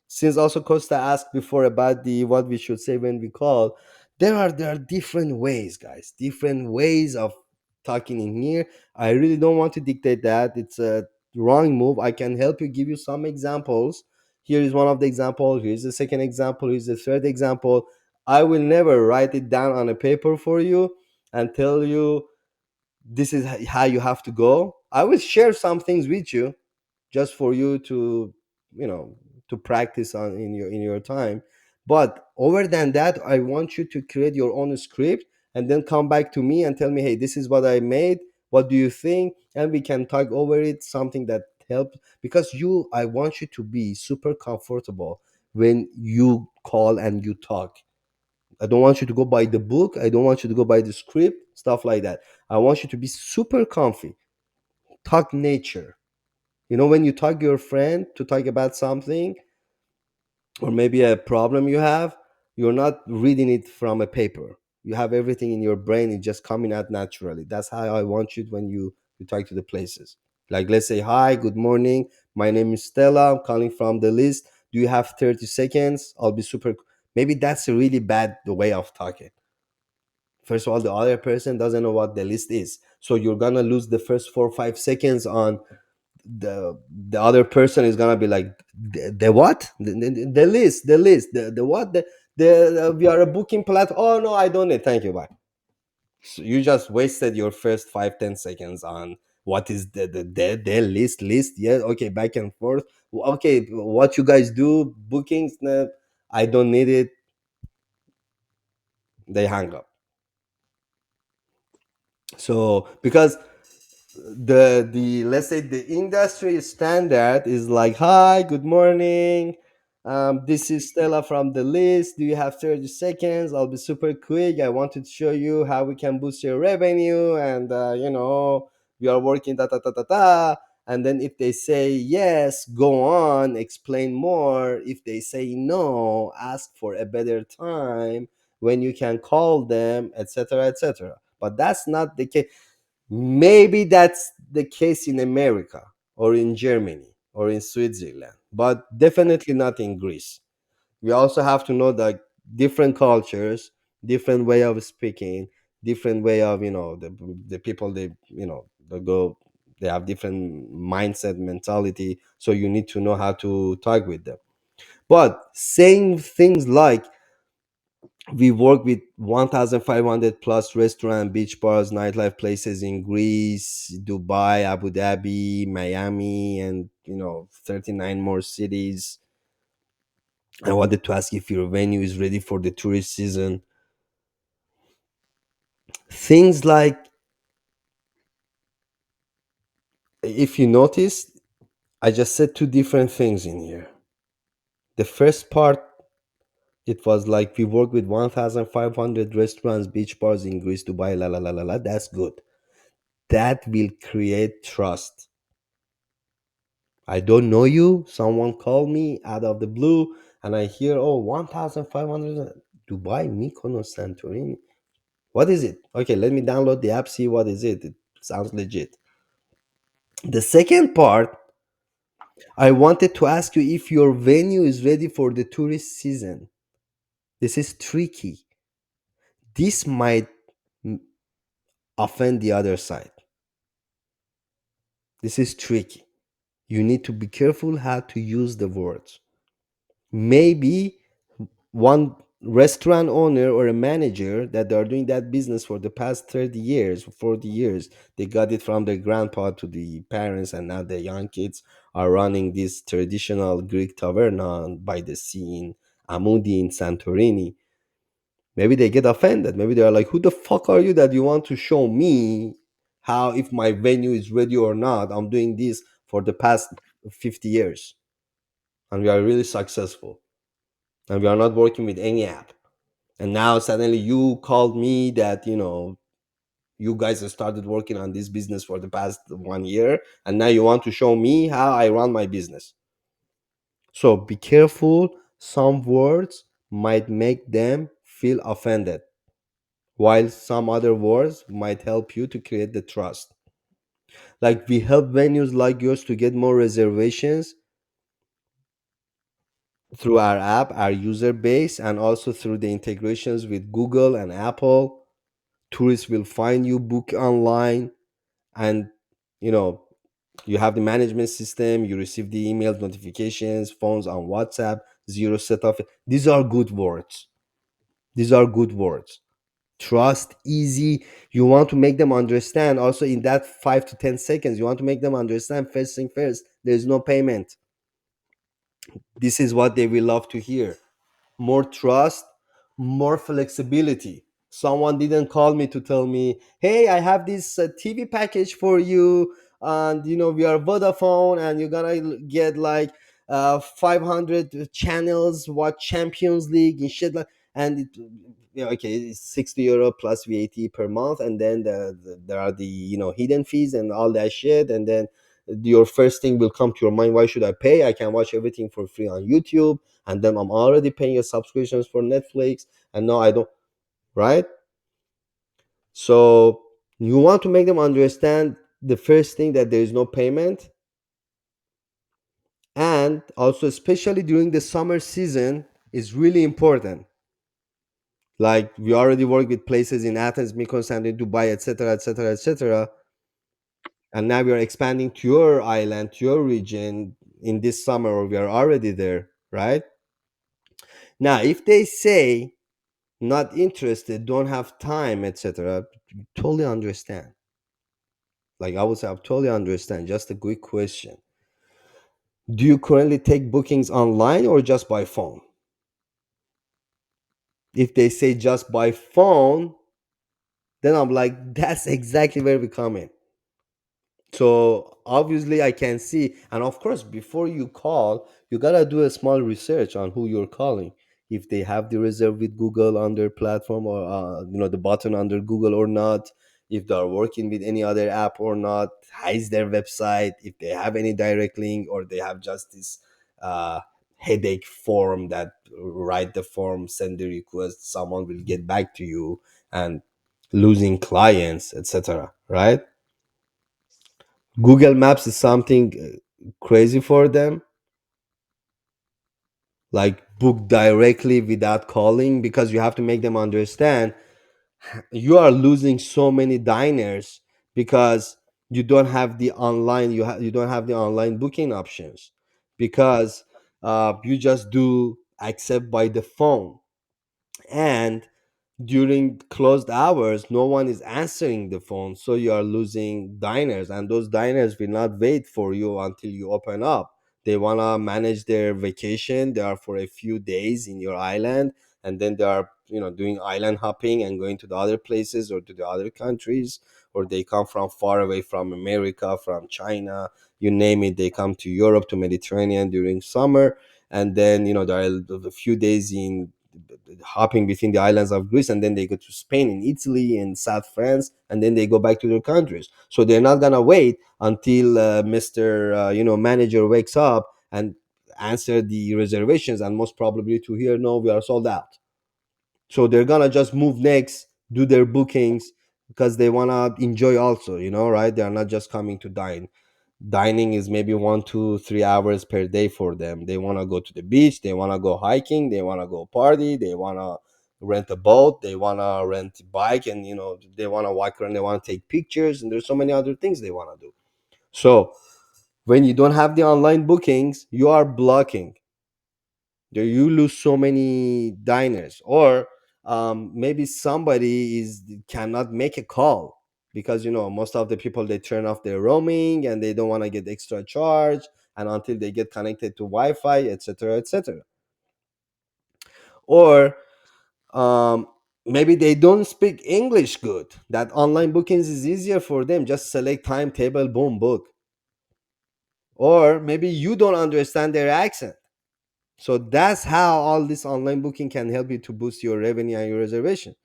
since also Costa asked before about the what we should say when we call, there are different ways, guys, different ways of talking in here. I really don't want to dictate that. It's a wrong move. I can help you, give you some examples. Here is one of the example. Here's the second example. Here's the third example. I will never write it down on a paper for you and tell you this is how you have to go. I will share some things with you just for you to, you know to practice on in your time. But over than that, I want you to create your own script and then come back to me and tell me, hey, this is what I made, what do you think, and we can talk over it, something that helps. Because I want you to be super comfortable when you call and you talk. I don't want you to go by the book, I don't want you to go by the script, stuff like that. I want you to be super comfy, talk nature. When you talk to your friend to talk about something, or maybe a problem you have, you're not reading it from a paper. You have everything in your brain, it's just coming out naturally. That's how I want you when you talk to the places. Like, let's say, hi, good morning, my name is Stella, I'm calling from the list. Do you have 30 seconds? I'll be super. Maybe that's a really bad way of talking. First of all, the other person doesn't know what the list is, so you're gonna lose the first 4 or 5 seconds on the other person is gonna be like, the what, the list, the what, we are a booking platform. Oh no, I don't need, thank you, bye. So you just wasted your first 5-10 seconds on what is the list. Yeah, okay, back and forth. Okay, what you guys do, bookings? Nah, I don't need it. They hang up. So because the let's say the industry standard is like, hi, good morning, this is Stella from the list, do you have 30 seconds? I'll be super quick. I wanted to show you how we can boost your revenue, and we are working da da da da da. And then if they say yes, go on, explain more. If they say no, ask for a better time when you can call them, etc., etc. But that's not the case. Maybe that's the case in America or in Germany or in Switzerland, but definitely not in Greece. We also have to know that different cultures, different way of speaking, different way of, the people, they, they go, they have different mindset, mentality. So you need to know how to talk with them. But saying things like, we work with 1,500 plus restaurant, beach bars, nightlife places in Greece, Dubai, Abu Dhabi, Miami, and 39 more cities. I wanted to ask if your venue is ready for the tourist season. Things like, if you notice, I just said two different things in here. The first part, it was like, we work with 1,500 restaurants, beach bars in Greece, Dubai, la la la la la. That's good. That will create trust. I don't know you. Someone called me out of the blue, and I hear, oh, 1,500 Dubai, Mykonos, Santorini. What is it? Okay, let me download the app, see what is it. It sounds legit. The second part, I wanted to ask you if your venue is ready for the tourist season. This is tricky. This might mm, offend the other side. This is tricky. You need to be careful how to use the words. Maybe one restaurant owner or a manager that are doing that business for the past 30 years, 40 years, they got it from their grandpa to the parents, and now the young kids are running this traditional Greek taverna by the sea in Amudi in Santorini. Maybe they get offended. Maybe they're like, who the fuck are you that you want to show me how, if my venue is ready or not? I'm doing this for the past 50 years, and we are really successful, and we are not working with any app. And now suddenly you called me that, you guys have started working on this business for the past 1 year, and now you want to show me how I run my business. So be careful. Some words might make them feel offended, while some other words might help you to create the trust. Like, we help venues like yours to get more reservations through our app, our user base, and also through the integrations with Google and Apple. Tourists will find you, book online, and you know you have the management system. You receive the emails, notifications, phones on WhatsApp, zero setup. These are good words. These are good words. Trust, easy. You want to make them understand. Also, in that 5 to 10 seconds, you want to make them understand. First thing first, there is no payment. This is what they will love to hear. More trust, more flexibility. Someone didn't call me to tell me, "Hey, I have this TV package for you, and we are Vodafone, and you're gonna get like 500 channels, watch Champions League and shit like." And okay, it's 60 euro plus VAT per month, and then there are the hidden fees and all that shit, and then your first thing will come to your mind: why should I pay? I can watch everything for free on YouTube, and then I'm already paying a subscriptions for Netflix, and now I don't, right? So you want to make them understand the first thing, that there is no payment, and also especially during the summer season is really important. Like, we already work with places in Athens, Mykonos, and in Dubai, etc., etc., etc. and now we are expanding to your island, to your region in this summer, or we are already there, right? Now if they say not interested, don't have time, etc., totally understand. Like I would say, I totally understand. Just a quick question: do you currently take bookings online or just by phone? If they say just by phone, then I'm like, that's exactly where we come in. So obviously I can see, and of course before you call you gotta do a small research on who you're calling, if they have the reserve with Google on their platform, or the button under Google or not, if they are working with any other app or not, how is their website, if they have any direct link, or they have just this uh, headache form that write the form, send the request, someone will get back to you, and losing clients, etc., right? Google Maps is something crazy for them, like book directly without calling, because you have to make them understand you are losing so many diners because you don't have the online booking options, because you just do accept by the phone, and during closed hours no one is answering the phone, so you are losing diners, and those diners will not wait for you until you open up. They want to manage their vacation, they are for a few days in your island, and then they are doing island hopping and going to the other places or to the other countries, or they come from far away, from America, from China, you name it, they come to Europe, to Mediterranean during summer, and then there are a few days in hopping between the islands of Greece, and then they go to Spain and Italy and South France, and then they go back to their countries. So they're not gonna wait until Mr. Manager wakes up and answer the reservations, and most probably to hear no, we are sold out. So they're gonna just move next, do their bookings, because they wanna enjoy also, right? They're not just coming to dine. Dining is maybe 1 to 3 hours per day for them. They want to go to the beach, they want to go hiking, they want to go party, they want to rent a boat, they want to rent a bike, and they want to walk around, they want to take pictures, and there's so many other things they want to do. So when you don't have the online bookings, you are blocking there, you lose so many diners, or maybe somebody is cannot make a call, because most of the people, they turn off their roaming and they don't want to get extra charge, and until they get connected to Wi-Fi, etc., etc. Or maybe they don't speak English good, that online bookings is easier for them, just select timetable, boom, book. Or maybe you don't understand their accent. So that's how all this online booking can help you to boost your revenue and your reservation.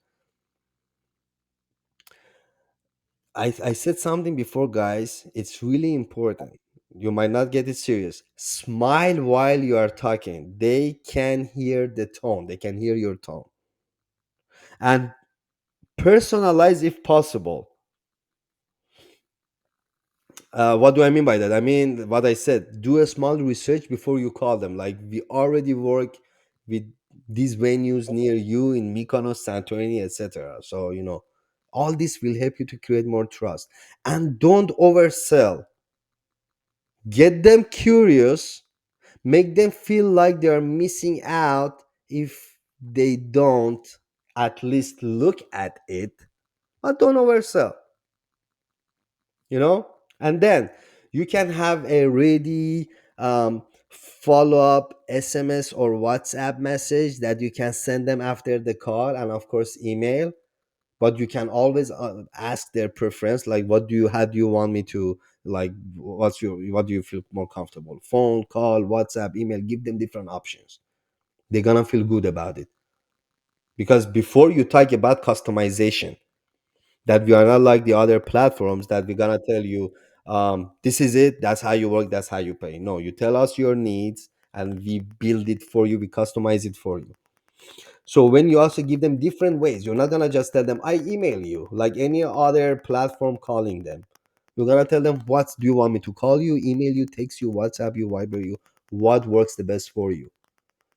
I said something before, guys. It's really important. You might not get it serious. Smile while you are talking. They can hear the tone, they can hear your tone. And personalize if possible. What do I mean by that? I mean, what I said, do a small research before you call them. Like, we already work with these venues near you in Mykonos, Santorini, etc. So, all this will help you to create more trust. And don't oversell. Get them curious, make them feel like they are missing out if they don't at least look at it, but don't oversell. you know and then you can have a ready follow-up SMS or WhatsApp message that you can send them after the call, and of course email. But you can always ask their preference, like, how do you want me to, like, what do you feel more comfortable, phone call, WhatsApp, email? Give them different options. They're gonna feel good about it, because before you talk about customization, that we are not like the other platforms that we're gonna tell you, this is it, that's how you work, that's how you pay. No, you tell us your needs and we build it for you, we customize it for you. So when you also give them different ways, you're not gonna just tell them I email you like any other platform calling them. You're gonna tell them, what do you want me to call you, email you, text you, WhatsApp you, Viber you, what works the best for you.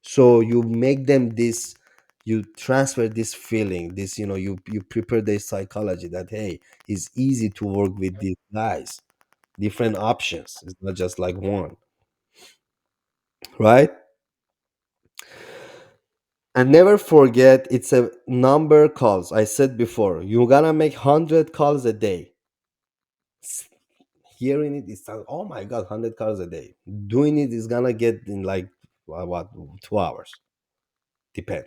So you make them this, you transfer this feeling, this, you prepare their psychology that, hey, it's easy to work with these guys. different options. It's not just like one, right? And never forget, it's a number calls. I said before, you're gonna make 100 calls a day. S- Hearing it is oh my god, 100 calls a day. Doing it is gonna get in like what 2 hours. Depend,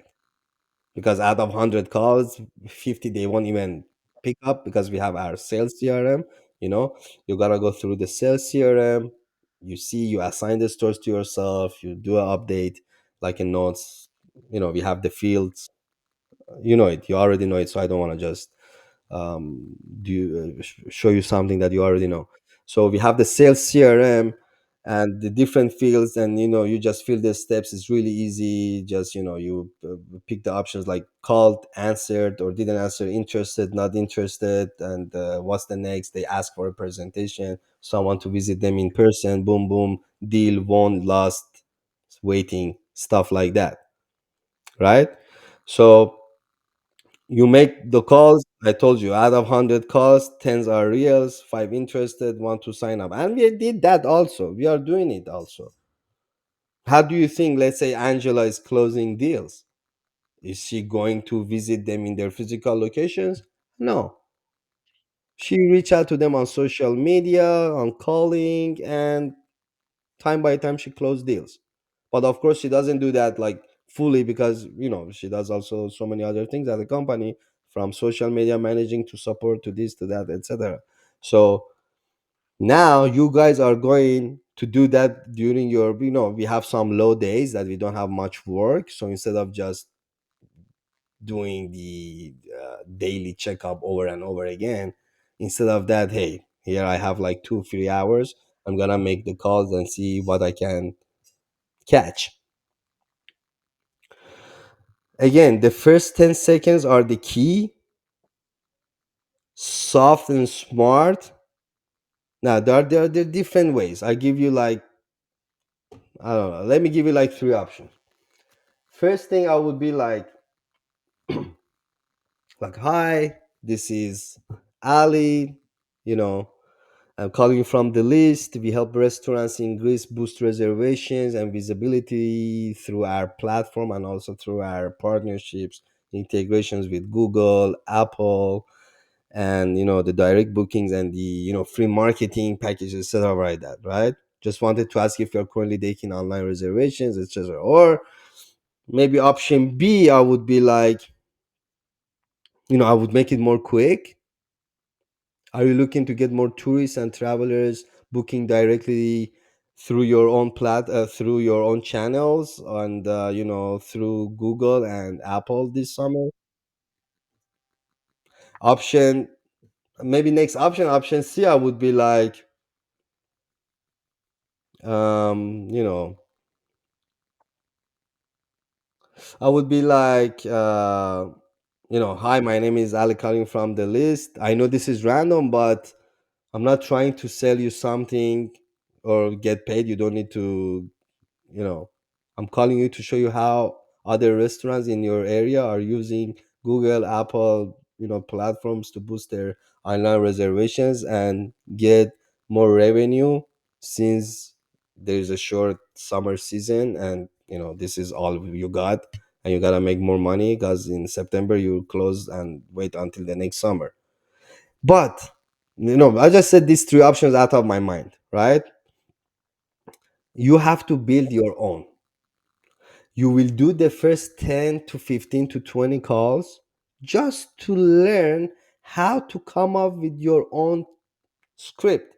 because out of 100 calls, 50 they won't even pick up because we have our sales CRM. You know, you gotta go through the sales CRM. You see, you assign the stores to yourself. You do an update, like in notes. You know, we have the fields. You know it. You already know it. So I don't want to just show you something that you already know. So we have the sales CRM and the different fields, and you just fill the steps. It's really easy. Just you pick the options like called, answered, or didn't answer, interested, not interested, and what's the next. They ask for a presentation, someone to visit them in person. Boom, boom, deal, won, lost, waiting, stuff like that, right? So you make the calls. I told you, out of 100 calls, tens are reals, five interested, want to sign up. And we did that also. We are doing it also. How do you think, let's say, Angela is closing deals? Is she going to visit them in their physical locations? No. She reach out to them on social media, on calling, and time by time she closed deals. But of course, she doesn't do that like fully, because she does also so many other things at the company, from social media managing to support to this to that, etc. So now you guys are going to do that during your, we have some low days that we don't have much work. So instead of just doing the daily checkup over and over again, instead of that, hey, here I have like 2 3 hours, I'm gonna make the calls and see what I can catch. Again, the first 10 seconds are the key. Soft and smart. Now there are different ways. I give you like, I don't know, let me give you like three options. First thing, I would be like, hi, this is Ali, you know I'm calling from TheList. We help restaurants increase, boost reservations and visibility through our platform, and also through our partnerships, integrations with Google, Apple, and the direct bookings and the free marketing packages, etc. Like that, right? Just wanted to ask if you're currently taking online reservations, etc. Or maybe option B, I would be like, I would make it more quick. Are you looking to get more tourists and travelers booking directly through your own through your own channels, and through Google and Apple this summer? Option Maybe next option C, I would be like, you know I would be like, hi, my name is Ali calling from the list. I know this is random, but I'm not trying to sell you something or get paid. You don't need to, you know, I'm calling you to show you how other restaurants in your area are using Google, Apple, platforms to boost their online reservations and get more revenue, since there's a short summer season, and this is all you got, and you gotta make more money because in September you close and wait until the next summer. But I just said these three options out of my mind, right? You have to build your own. You will do the first 10 to 15 to 20 calls just to learn how to come up with your own script.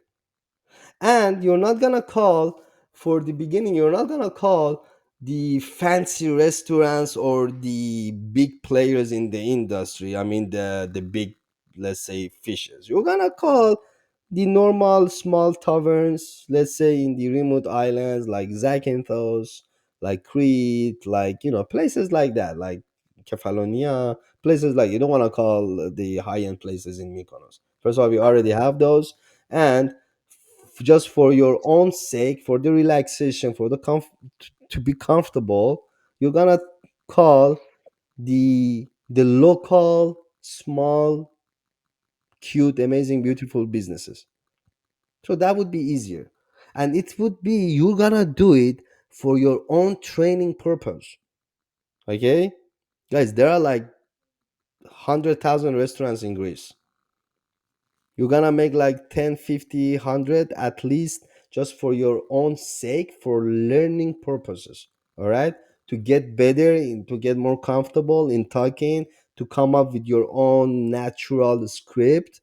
And you're not gonna call, for the beginning, you're not gonna call the fancy restaurants or the big players in the industry. I mean, the big, let's say, fishes. You're gonna call the normal small taverns, let's say in the remote islands like Zakynthos, like Crete, like places like that, like Kefalonia, places like, you don't want to call the high-end places in Mykonos. First of all, we already have those. And just for your own sake, for the relaxation, for the to be comfortable, you're gonna call the local, small, cute, amazing, beautiful businesses. So that would be easier. And it would be you're gonna do it for your own training purpose. Okay? Guys, there are like 100,000 restaurants in Greece. You're gonna make like 10, 50, 100 at least just for your own sake, for learning purposes. All right? To get better, to get more comfortable in talking, to come up with your own natural script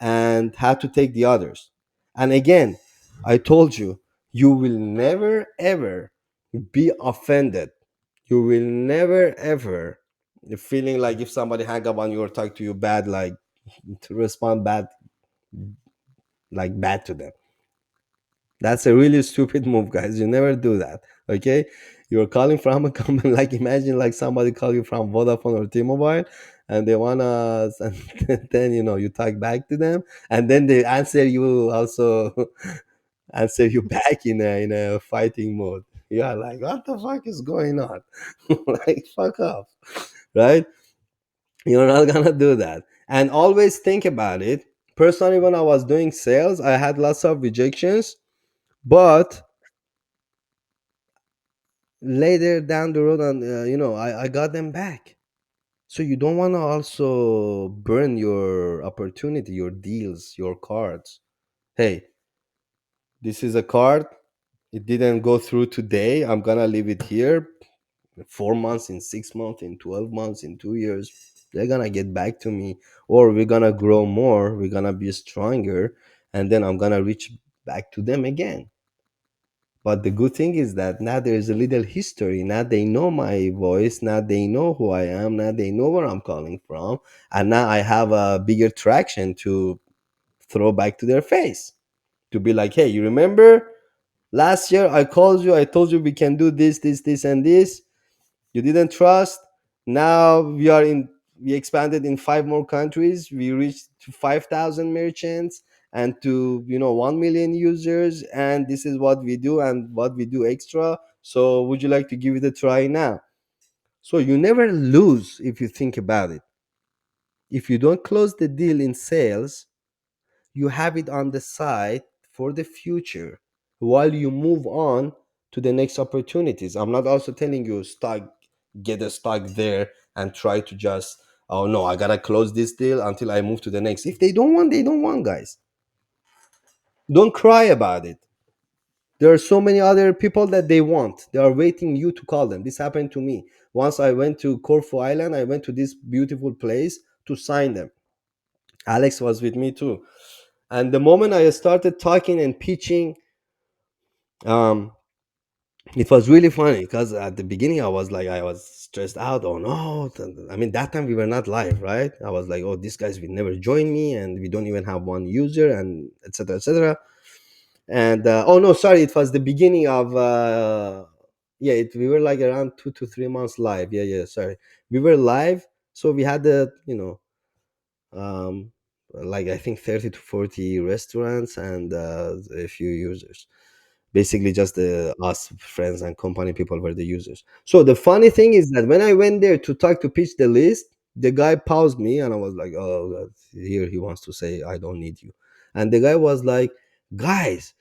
and how to take the others. And again, I told you, you will never ever be offended. You will never ever feeling like if somebody hang up on you or talk to you bad, like to respond bad, like bad to them. That's a really stupid move, guys. You never do that. Okay, you're calling from a company. Like imagine like somebody call you from Vodafone or T-Mobile, and they wanna, and then you talk back to them, and then they answer you also answer you back in a fighting mode. Yeah, like what the fuck is going on? Like fuck off, right? You're not gonna do that. And always think about it. Personally, when I was doing sales, I had lots of rejections, but later down the road, and I got them back. So you don't want to also burn your opportunity, your deals, your cards. Hey, this is a card. It didn't go through today. I'm gonna leave it here. 4 months, in 6 months, in 12 months, in 2 years, they're gonna get back to me, or we're gonna grow more, we're gonna be stronger, and then I'm gonna reach back to them again. But the good thing is that now there's a little history. Now they know my voice. Now they know who I am. Now they know where I'm calling from. And now I have a bigger traction to throw back to their face. To be like, hey, you remember last year I called you, I told you we can do this, this, and this. You didn't trust. Now we expanded in 5 more countries. We reached to 5,000 merchants and to 1 million users, and this is what we do and what we do extra. So would you like to give it a try now? So you never lose if you think about it. If you don't close the deal in sales, you have it on the side for the future while you move on to the next opportunities. I'm not also telling you stuck, get a stuck there and try to just, oh no, I gotta close this deal until I move to the next. If they don't want, they don't want, guys. Don't cry about it. There are so many other people that they want. They are waiting you to call them. This happened to me. Once I went to Corfu Island, I went to this beautiful place to sign them. Alex was with me too. And the moment I started talking and pitching, um, it was really funny because at the beginning I was stressed out. Oh no! I mean, that time we were not live, right? I was like, oh, these guys will never join me, and we don't even have one user, and etc. etc. And oh no, sorry, it was the beginning of yeah. We were like around 2 to 3 months live. Yeah, yeah. Sorry, we were live, so we had the um, like I think 30 to 40 restaurants and a few users. Basically, just the us friends and company people were the users. So the funny thing is that when I went there to talk to pitch the list, the guy paused me, and I was like, "Oh, God, here he wants to say I don't need you," and the guy was like, "Guys,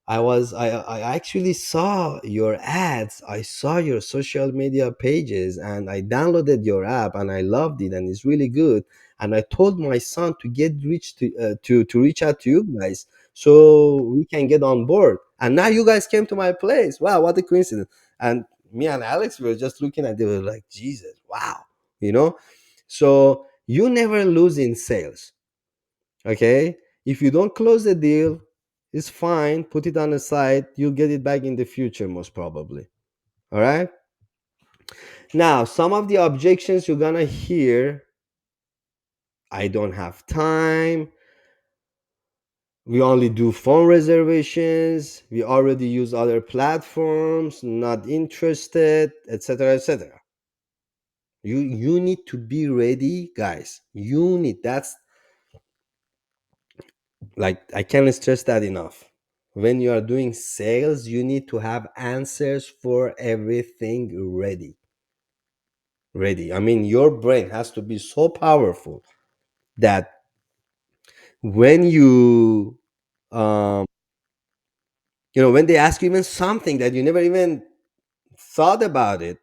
I actually saw your ads. I saw your social media pages and I downloaded your app and I loved it and it's really good. And I told my son to get reach to reach out to you guys so we can get on board. And now you guys came to my place. Wow, what a coincidence." And me and Alex were just looking at it, we were like, Jesus, wow. You know? So you never lose in sales. Okay, if you don't close the deal, it's fine, put it on the side, you'll get it back in the future most probably. All right, now some of the objections you're gonna hear: I don't have time, we only do phone reservations, we already use other platforms, not interested, etc., etc. You need to be ready, guys. You need, that's like, I can't stress that enough. When you are doing sales, you need to have answers for everything ready. I mean, your brain has to be so powerful that when you um, when they ask you even something that you never even thought about it,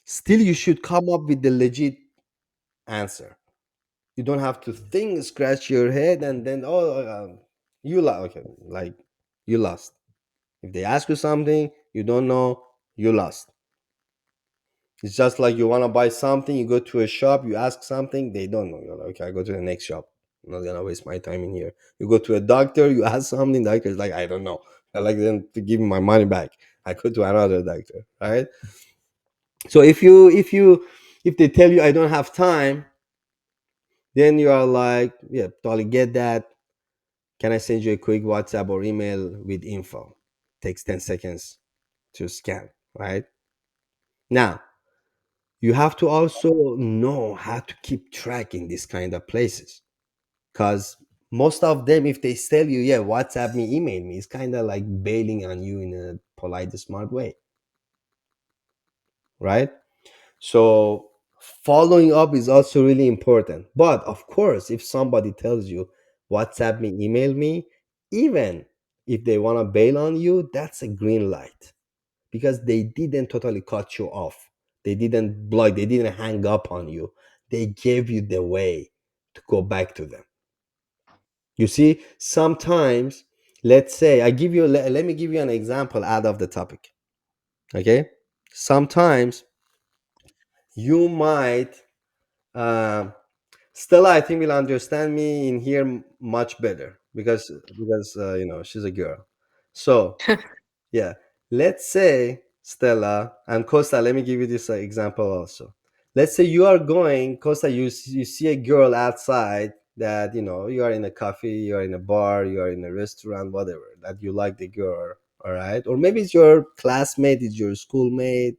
still you should come up with the legit answer. You don't have to think, scratch your head, and then you lost. Okay, like you lost. If they ask you something you don't know, you lost. It's just like you want to buy something, you go to a shop, you ask something, they don't know. You're like, okay, I go to the next shop. I'm not gonna waste my time in here. You go to a doctor, you ask something, doctor is like, I don't know. I like them to give me my money back. I go to another doctor, right? So if they tell you I don't have time, then you are like, yeah, totally get that. Can I send you a quick WhatsApp or email with info? Takes 10 seconds to scan, right? Now, you have to also know how to keep track in these kind of places. Because most of them, if they tell you, yeah, WhatsApp me, email me, it's kind of like bailing on you in a polite, smart way, right? So following up is also really important. But of course, if somebody tells you WhatsApp me, email me, even if they want to bail on you, that's a green light because they didn't totally cut you off. They didn't block, they didn't hang up on you. They gave you the way to go back to them. You see, sometimes, let's say, let me give you an example out of the topic. Okay. Sometimes you might, um, Stella, I think will understand me in here much better because she's a girl. So yeah, let's say Stella and Costa. Let me give you this example also. Let's say you are going, Costa. You see a girl outside that you are in a cafe, you are in a bar, you are in a restaurant, whatever. That you like the girl, all right? Or maybe it's your classmate, it's your schoolmate.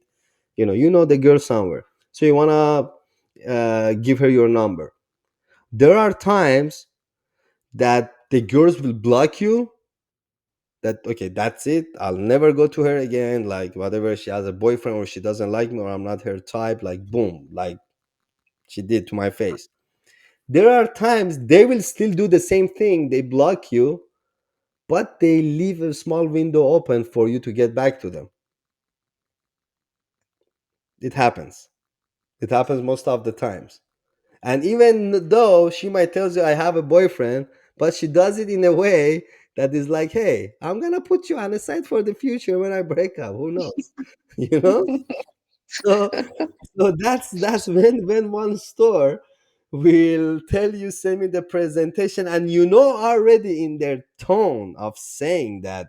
You know the girl somewhere. So you wanna give her your number. There are times that the girls will block you, that okay, that's it, I'll never go to her again, like whatever, she has a boyfriend or she doesn't like me or I'm not her type, like boom, like she did to my face. There are times they will still do the same thing, they block you, but they leave a small window open for you to get back to them. It happens. It happens most of the times. And even though she might tell you I have a boyfriend, but she does it in a way that is like, hey, I'm gonna put you on the side for the future when I break up. Who knows? you know? So that's when one store will tell you send me the presentation, and already in their tone of saying that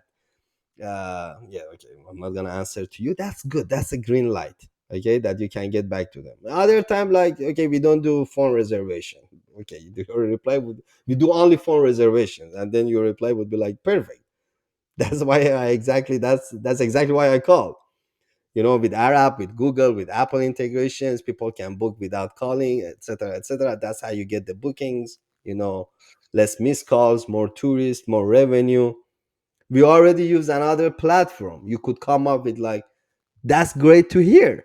yeah, okay, I'm not gonna answer to you. That's good. That's a green light. Okay, that you can get back to them. Other time, like, okay, we don't do phone reservation. Okay, your reply would, we do only phone reservations, and then your reply would be like, perfect. That's why that's exactly why I called. With our app, with Google, with Apple integrations, people can book without calling, etc., etc. That's how you get the bookings. Less missed calls, more tourists, more revenue. We already use another platform. You could come up with like, that's great to hear.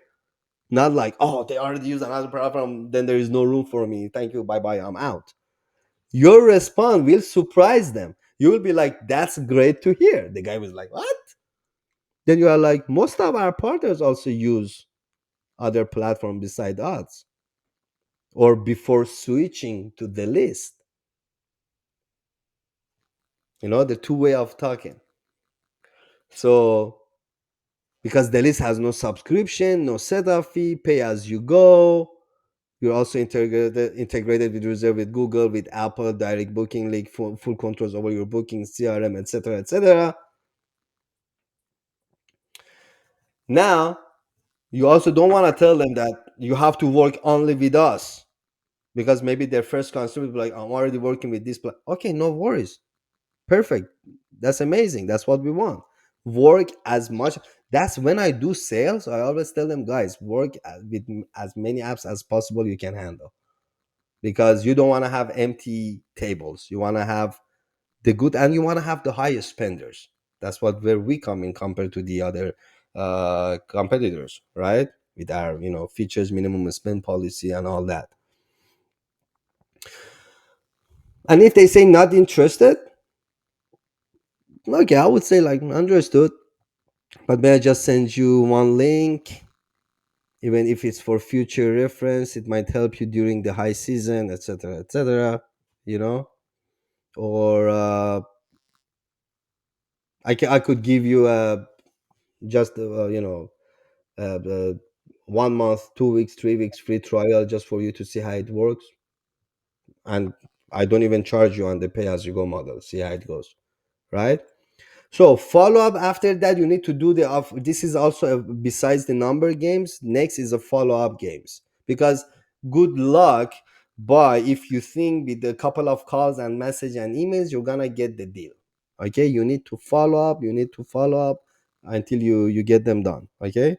Not like, oh, they already use another platform, then there is no room for me. Thank you, bye bye, I'm out. Your response will surprise them. You will be like, that's great to hear. The guy was like, what? Then you are like, most of our partners also use other platform beside us, or before switching to the list. The two way of talking. So because the list has no subscription, no setup fee, pay as you go. You're also integrated with Reserve, with Google, with Apple, direct booking link, full controls over your booking, CRM, etc., etc. Now, you also don't want to tell them that you have to work only with us, because maybe their first consumer will be like, I'm already working with this. Okay, no worries. Perfect. That's amazing. That's what we want. Work as much. That's when I do sales. I always tell them, guys, work with as many apps as possible you can handle, because you don't want to have empty tables. You want to have the good, and you want to have the highest spenders. That's what where we come in compared to the other competitors, right? With our features, minimum spend policy, and all that. And if they say not interested, Okay, I would say like understood, but may I just send you one link? Even if it's for future reference, it might help you during the high season, etc., etc. You know, or I could give you a just uh, 1 month, 2 weeks, 3 weeks free trial just for you to see how it works, and I don't even charge you on the pay as you go model. See how it goes, right? So follow up after that, you need to do the off. This is also besides the number games. Next is a follow up games because good luck. But if you think with a couple of calls and message and emails, you're gonna get the deal. Okay, you need to follow up. You need to follow up until you get them done. Okay,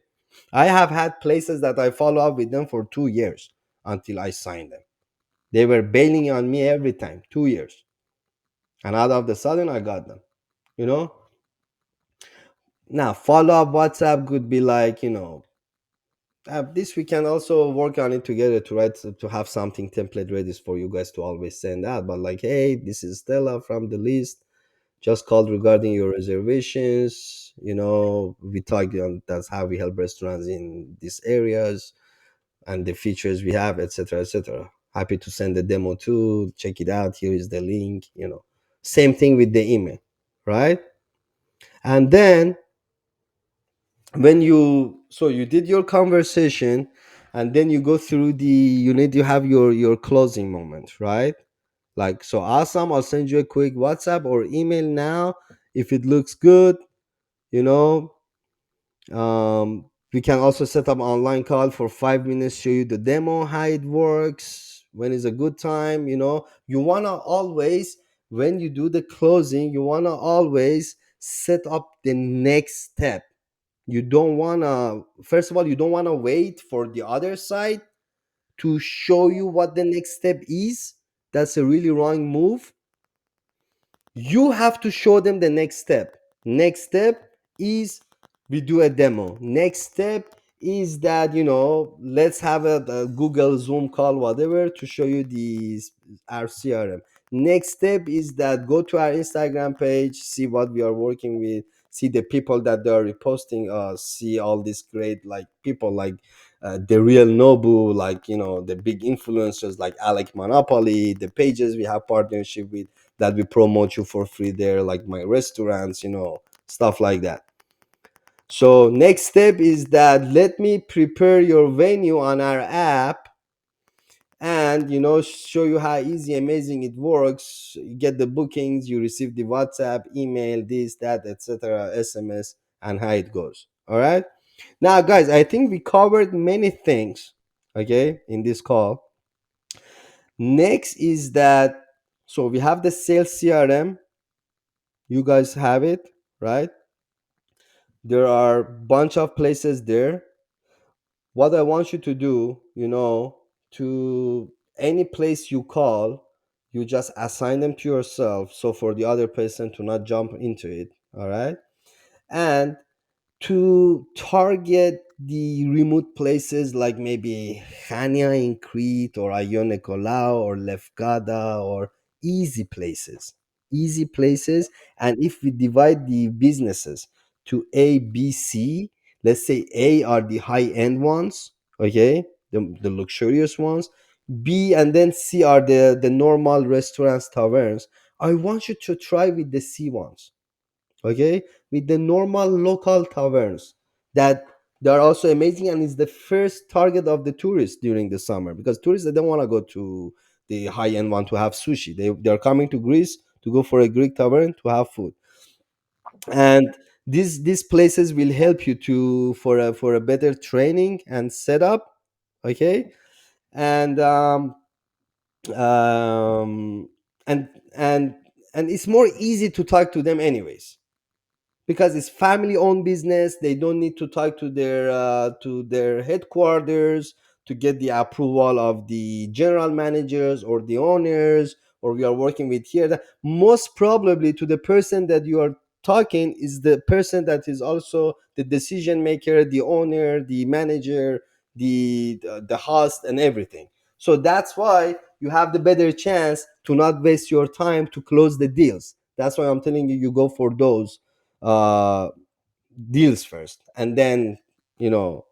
I have had places that I follow up with them for 2 years until I signed them. They were bailing on me every time, 2 years, and out of the sudden I got them. You know, now, follow up WhatsApp could be like, this we can also work on it together to write to have something template ready for you guys to always send out. But like, hey, this is Stella from the list. Just called regarding your reservations. We talked on that's how we help restaurants in these areas and the features we have, etc., etc. Happy to send the demo too. Check it out. Here is the link. Same thing with the email, right? And then when you did your conversation, and then you go through you need to have your closing moment, right? Like, so awesome, I'll send you a quick WhatsApp or email now. If it looks good, you know we can also set up online call for 5 minutes, show you the demo, how it works, when is a good time. You want to always, when you do the closing, you want to always set up the next step. You don't want to, first of all, you don't want to wait for the other side to show you what the next step is. That's a really wrong move. You have to show them the next step. Next step is we do a demo. Next step is that, let's have a Google Zoom call, whatever, to show you our CRM. Next step is that go to our Instagram page, see what we are working with, see the people that they are reposting us, see all these great like people like the real Nobu, like the big influencers like Alec Monopoly, the pages we have partnership with that we promote you for free there, like my restaurants, stuff like that. So next step is that let me prepare your venue on our app and show you how easy, amazing it works. You get the bookings, you receive the WhatsApp, email, this, that, etc., SMS, and how it goes. All right. Now, guys, I think we covered many things, okay, in this call. Next is that, so we have the sales CRM. You guys have it, right? There are bunch of places there. What I want you to do, to any place you call, you just assign them to yourself, so for the other person to not jump into it. All right. And to target the remote places like maybe Chania in Crete or Ion Nicolau or Lefkada, or easy places. Easy places. And if we divide the businesses to A, B, C, let's say A are the high end ones, okay, the luxurious ones. B and then C are the normal restaurants, taverns. I want you to try with the C ones, okay, with the normal local taverns that they are also amazing, and is the first target of the tourists during the summer, because tourists, they don't want to go to the high end one to have sushi. They are coming to Greece to go for a Greek tavern to have food. And these places will help you to for a better training and setup, okay. And um and and and it's more easy to talk to them anyways, because it's family owned business. They don't need to talk to their headquarters to get the approval of the general managers or the owners, or we are working with here. Most probably to the person that you are talking is the person that is also the decision maker, the owner, the manager, the host, and everything. So that's why you have the better chance to not waste your time to close the deals. That's why I'm telling you, you go for those uh, deals first, and then, you know,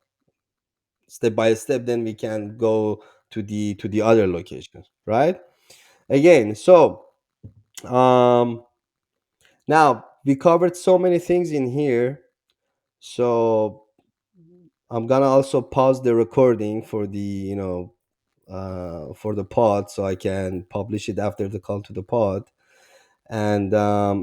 step by step, then we can go to the other locations, right? Again, so um, now we covered so many things in here, so I'm gonna also pause the recording for the, you know, for the pod, so I can publish it after the call to the pod. And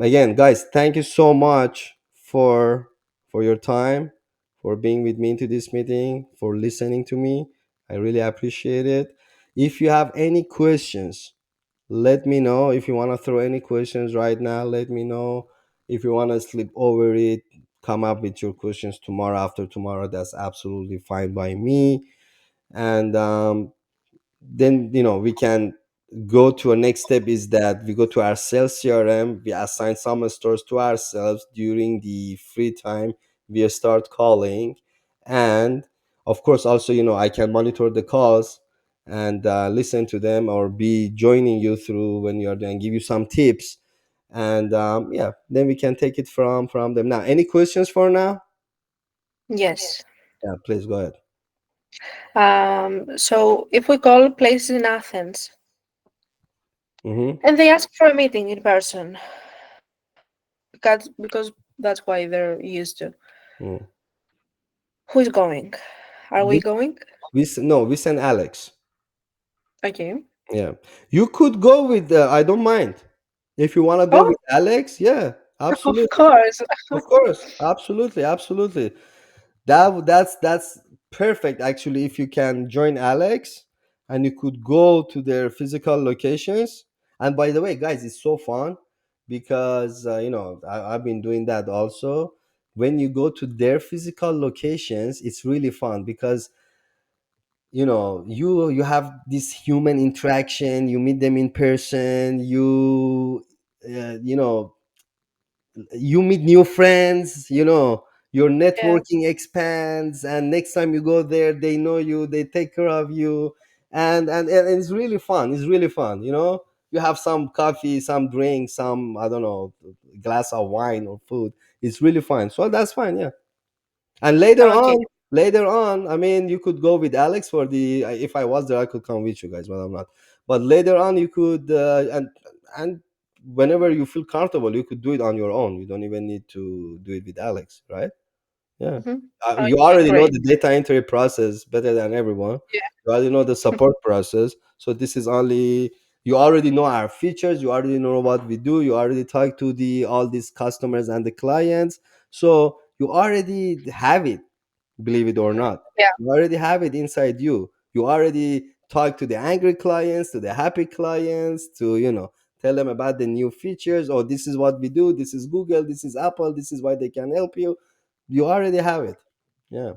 again, guys, thank you so much for your time, for being with me into this meeting, for listening to me. I really appreciate it. If you have any questions, let me know. If you want to throw any questions right now, let me know. If you want to sleep over it, come up with your questions tomorrow, after tomorrow. That's absolutely fine by me. And then, you know, we can go to a next step, is that we go to our sales CRM, we assign some stores to ourselves. During the free time, we start calling. And of course, also, you know, I can monitor the calls and listen to them, or be joining you through when you're there, and give you some tips. And yeah, then we can take it from them. Now, any questions for now? Yes. Yeah, please go ahead. So if we call places in Athens Mm-hmm. and they ask for a meeting in person, because that's why they're used to. Mm. Who's going? Are we we, going? no, we send Alex. Okay. Yeah, you could go with. I don't mind if you want to go Oh, with Alex. Yeah, of absolutely, course. of course, absolutely, absolutely. That's perfect. Actually, if you can join Alex, and you could go to their physical locations. And by the way, guys, it's so fun, because you know, I've been doing that also. When you go to their physical locations, it's really fun, because you know, you have this human interaction. You meet them in person. You know, you meet new friends. You know, your Yeah. networking expands, and next time you go there, they know you, they take care of you. And it's really fun. It's really fun, you know. You have some coffee, some drink, some, I don't know, glass of wine or food. It's really fun, so that's fine, yeah. And Okay. later on, I mean, you could go with Alex for the. If I was there, I could come with you guys, but I'm not. But later on, you could, and whenever you feel comfortable, you could do it on your own. You don't even need to do it with Alex, right? Yeah. Hmm. You Okay, already know great. the data entry process better than everyone. Yeah. You already know the support process. So this is only, you already know our features. You already know what we do. You already talk to the all these customers and the clients. So you already have it, believe it or not. Yeah. You already have it inside you. You already talk to the angry clients, to the happy clients, to, you know, tell them about the new features. Oh, this is what we do. This is Google. This is Apple. This is why they can help you. You already have it. Yeah.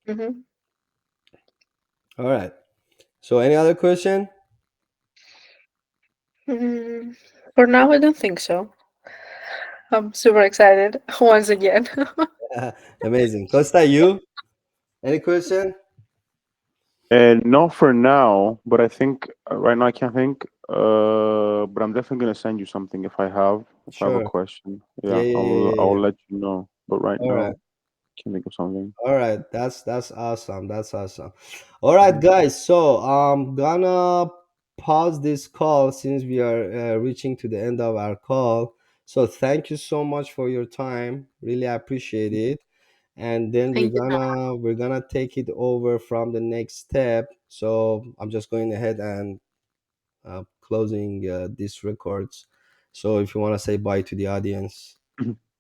Hmm. All right. So any other question? Mm, for now, I don't think so. I'm super excited once again. Amazing. Costa, you? Any question? And not for now, but I think right now I can't think. But I'm definitely gonna send you something if I have a Sure. question. Yeah, Yeah, yeah, I yeah, will yeah, I yeah. will let you know. But right All right. now, can't think of something. All right, that's awesome. That's awesome. All right, Mhm. guys. So I'm gonna pause this call, since we are reaching to the end of our call. So thank you so much for your time. Really appreciate it. And then Thank you. we're gonna take it over from the next step. So I'm just going ahead and closing these records. So if you want to say bye to the audience.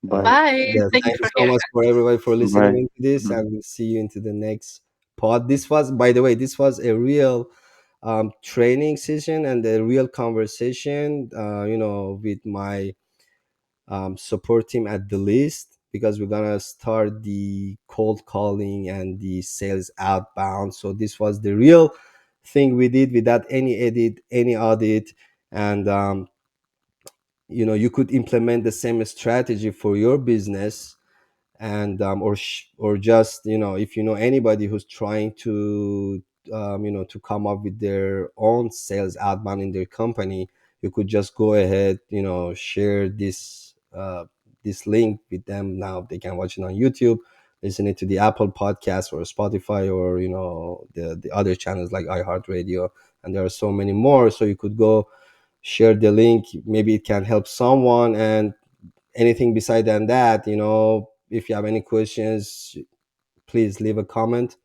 Bye. And Bye. yeah, Thank you thank you for so hearing much for everybody for listening Bye. into this, Mhm. and we'll see you into the next pod. This was, by the way, this was a real training session and a real conversation, you know, with my support team at TheList, because we're gonna start the cold calling and the sales outbound. So this was the real thing we did without any edit, any audit. And you know, you could implement the same strategy for your business. And or just, you know, if you know anybody who's trying to you know, to come up with their own sales outbound in their company, you could just go ahead, share this link with them. Now they can watch it on YouTube, listen it to the Apple podcast or Spotify, or the other channels like iHeartRadio, and there are so many more. So you could go share the link. Maybe it can help someone. And anything beside than that, if you have any questions, please leave a comment,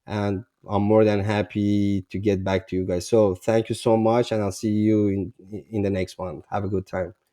and I'm more than happy to get back to you guys. So thank you so much, and I'll see you in the next one. Have a good time.